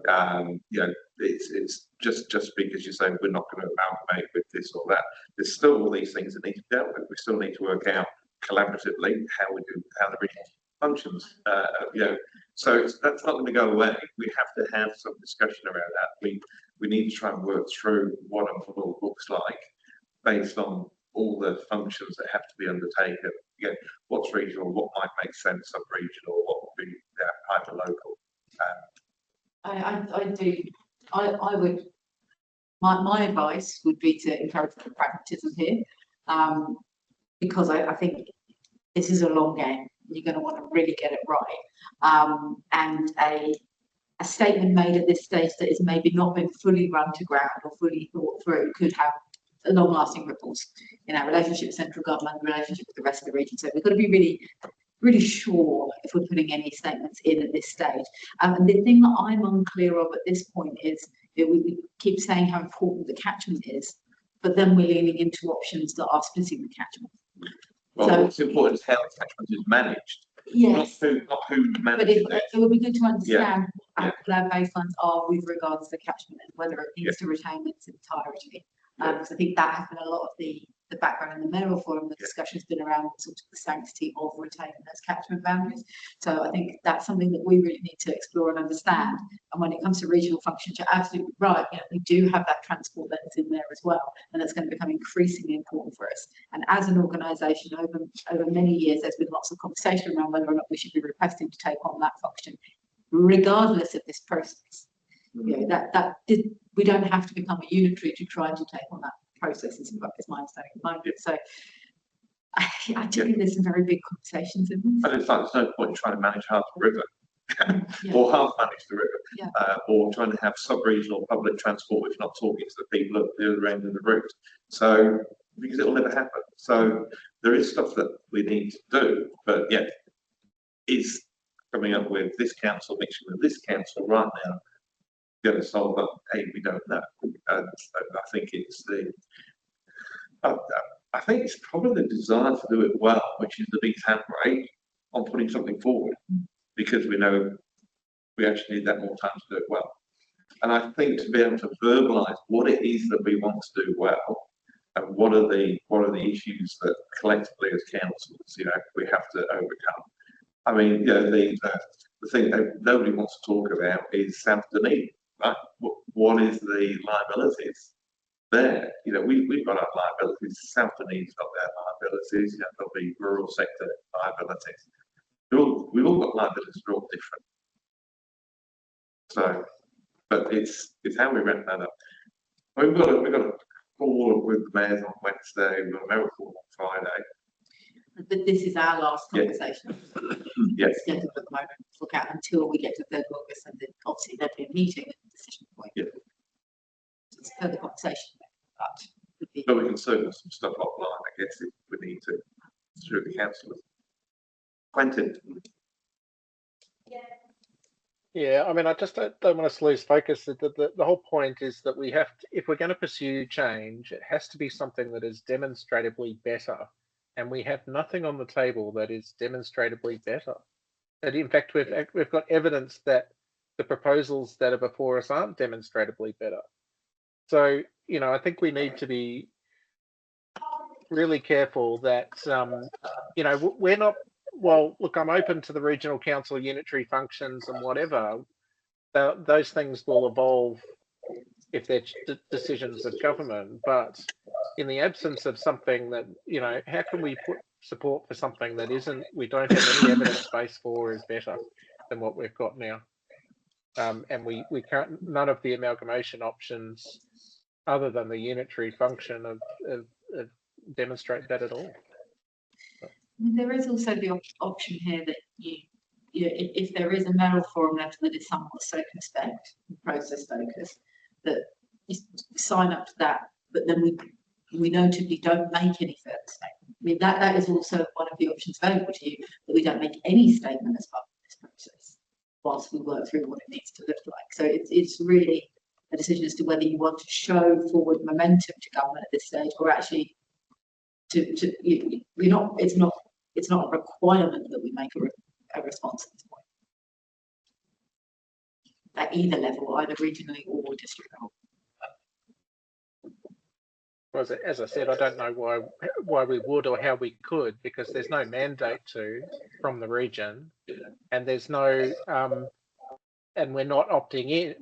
it's just because you say we're not going to amalgamate with this or that, there's still all these things that need to be dealt with. We still need to work out collaboratively how the region functions. So that's not going to go away. We have to have some discussion around that. We need to try and work through what a model looks like based on all the functions that have to be undertaken. What's regional, what might make sense sub-regional, what would be hyper-local. I would, my advice would be to encourage pragmatism here, because I think this is a long game. You're going to want to really get it right. And a statement made at this stage that is maybe not been fully run to ground or fully thought through could have long-lasting ripples in our relationship with central government, relationship with the rest of the region. So we've got to be really sure if we're putting any statements in at this stage. And the thing that I'm unclear of at this point is that we keep saying how important the catchment is, but then we're leaning into options that are splitting the catchment. Well, So, what's important is how the catchment is managed, yes, not who but manages it. it would be good to understand Yeah. what our baselines are with regards to the catchment and whether it needs to retain its entirety. Because I think that has been a lot of the background in the mayoral forum. The discussion has been around sort of the sanctity of retaining those catchment boundaries. So I think that's something that we really need to explore and understand. And when it comes to regional functions, you're absolutely right. We do have that transport lens in there as well, and that's going to become increasingly important for us. And as an organisation, over many years, there's been lots of conversation around whether or not we should be requesting to take on that function, regardless of this process. We don't have to become a unitary to try to take on that process, is my understanding at the moment. So I do think there's some very big conversations in this. And it's like there's no point in trying to manage half the river or half manage the river, or trying to have sub-regional public transport if not talking to the people at the other end of the route. So because it'll never happen. So there is stuff that we need to do, but is coming up with this council mixing with this council right now going to solve that? We don't know. And I think it's I think it's probably the desire to do it well, which is the biggest handbrake on putting something forward, because we know we actually need that more time to do it well. And I think to be able to verbalise what it is that we want to do well, and what are the issues that collectively as councils, we have to overcome. I mean, the thing that nobody wants to talk about is South Dunedin. Right? What is the liabilities there? We've got our liabilities. South Dunedin's got their liabilities. There'll be rural sector liabilities. We've all got liabilities. They're all different. So, but it's how we wrap that up. We've got a call with the mayors on Wednesday. We've got a mayoral call on Friday. But this is our last conversation. Yes. Scheduled at the moment to look at until we get to 3rd of August, and then obviously there'll be a meeting at the decision point. Yeah. So it's further conversation, but we can circle some stuff offline, I guess, if we need to, through the councillors. Quentin. Yeah, I mean, I just don't want us to lose focus. The whole point is that we have to, if we're going to pursue change, it has to be something that is demonstrably better. And we have nothing on the table that is demonstrably better. And in fact, we've got evidence that the proposals that are before us aren't demonstrably better. So, I think we need to be really careful that, we're not well, look, I'm open to the regional council unitary functions and whatever. Those things will evolve if they're decisions of government. But in the absence of something that, you know, how can we put support for something that we don't have any evidence base for is better than what we've got now. And we can't, none of the amalgamation options other than the unitary function of demonstrate that at all. There is also the option here that if there is a mayoral forum letter that is somewhat circumspect and process focused, that you sign up to that, but then we notably don't make any further statement. I mean, that is also one of the options available to you, that we don't make any statement as part of this process whilst we work through what it needs to look like. So it's really a decision as to whether you want to show forward momentum to government at this stage, or actually it's not a requirement that we make a response at this point at either level, either regionally or district level. Well, as I said, I don't know why we would or how we could, because there's no mandate from the region, and there's no and we're not opting in.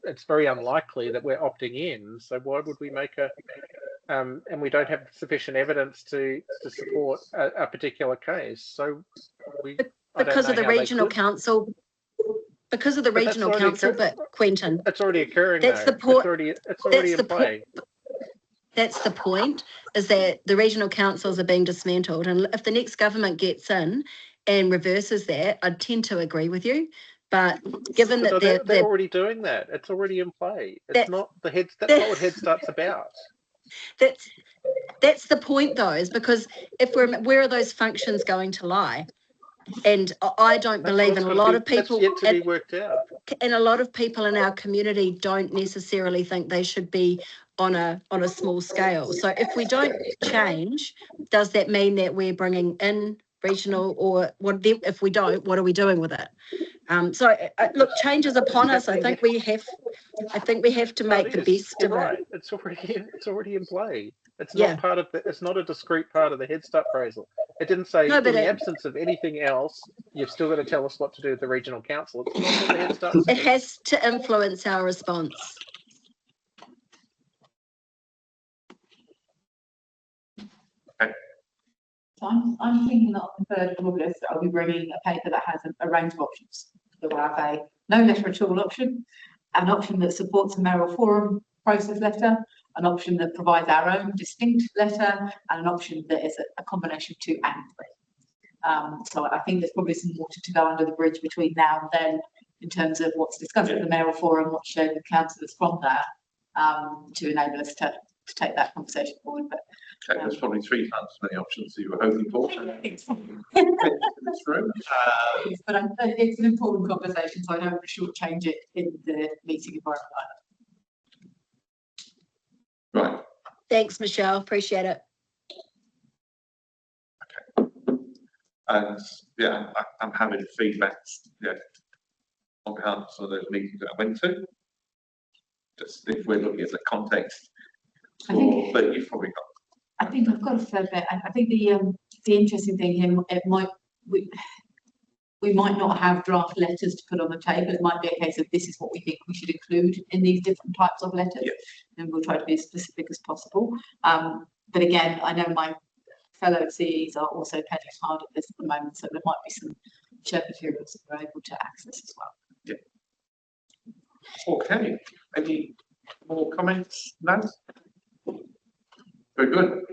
It's very unlikely that we're opting in. So why would we make and we don't have sufficient evidence to support a particular case. So because of the regional council. Because of the regional council, but Quentin, that's already occurring. That's the point. It's already in play. That's the point, is that the regional councils are being dismantled, and if the next government gets in and reverses that, I'd tend to agree with you. But given that they're already doing that, it's already in play. It's not the head. That's not what Head Start's about. That's the point, though, is because if where are those functions going to lie? And I don't believe, and a lot of people, that's yet to be worked out. And a lot of people in our community don't necessarily think they should be on a small scale. So if we don't change, does that mean that we're bringing in regional, or what? If we don't, what are we doing with it? So look, change is upon us. I think we have to make the best of it. It's already in play. It's not part of it's not a discrete part of the Head Start appraisal. It didn't say in the absence of anything else, you've still got to tell us what to do with the regional council. It's not what the Head Start says. It has to influence our response. So I'm thinking that on the 3rd of August, I'll be bringing a paper that has a range of options. It will have a no letter at all option, an option that supports a mayoral forum process letter, an option that provides our own distinct letter, and an option that is a combination of 2 and 3. So I think there's probably some water to go under the bridge between now and then in terms of what's discussed at the mayoral forum, what's shown the councillors from that, to enable us to take that conversation forward. But there's probably 3 times as many options that you were hoping for. But it's an important conversation, so I don't want to shortchange it in the meeting environment either. Right. Thanks, Michelle. Appreciate it. Okay. And yeah, I'm having feedback on behalf of those meetings that I went to. Just if we're looking at the context, but you've probably got. I think I've got a fair bit. I think the interesting thing here, we might not have draft letters to put on the table. It might be a case of this is what we think we should include in these different types of letters, and we'll try to be as specific as possible. But again, I know my fellow CEs are also pedaling hard at this at the moment, so there might be some shared materials that we're able to access as well. Yeah. Okay. Any more comments, Naz? Very good.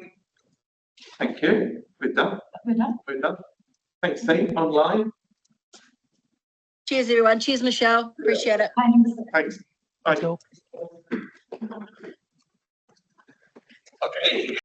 Thank you. We're done. We're done. We're done. Thanks, team online. Cheers, everyone. Cheers, Michelle. Appreciate it. Thanks. Thanks. Bye. Cool. Okay.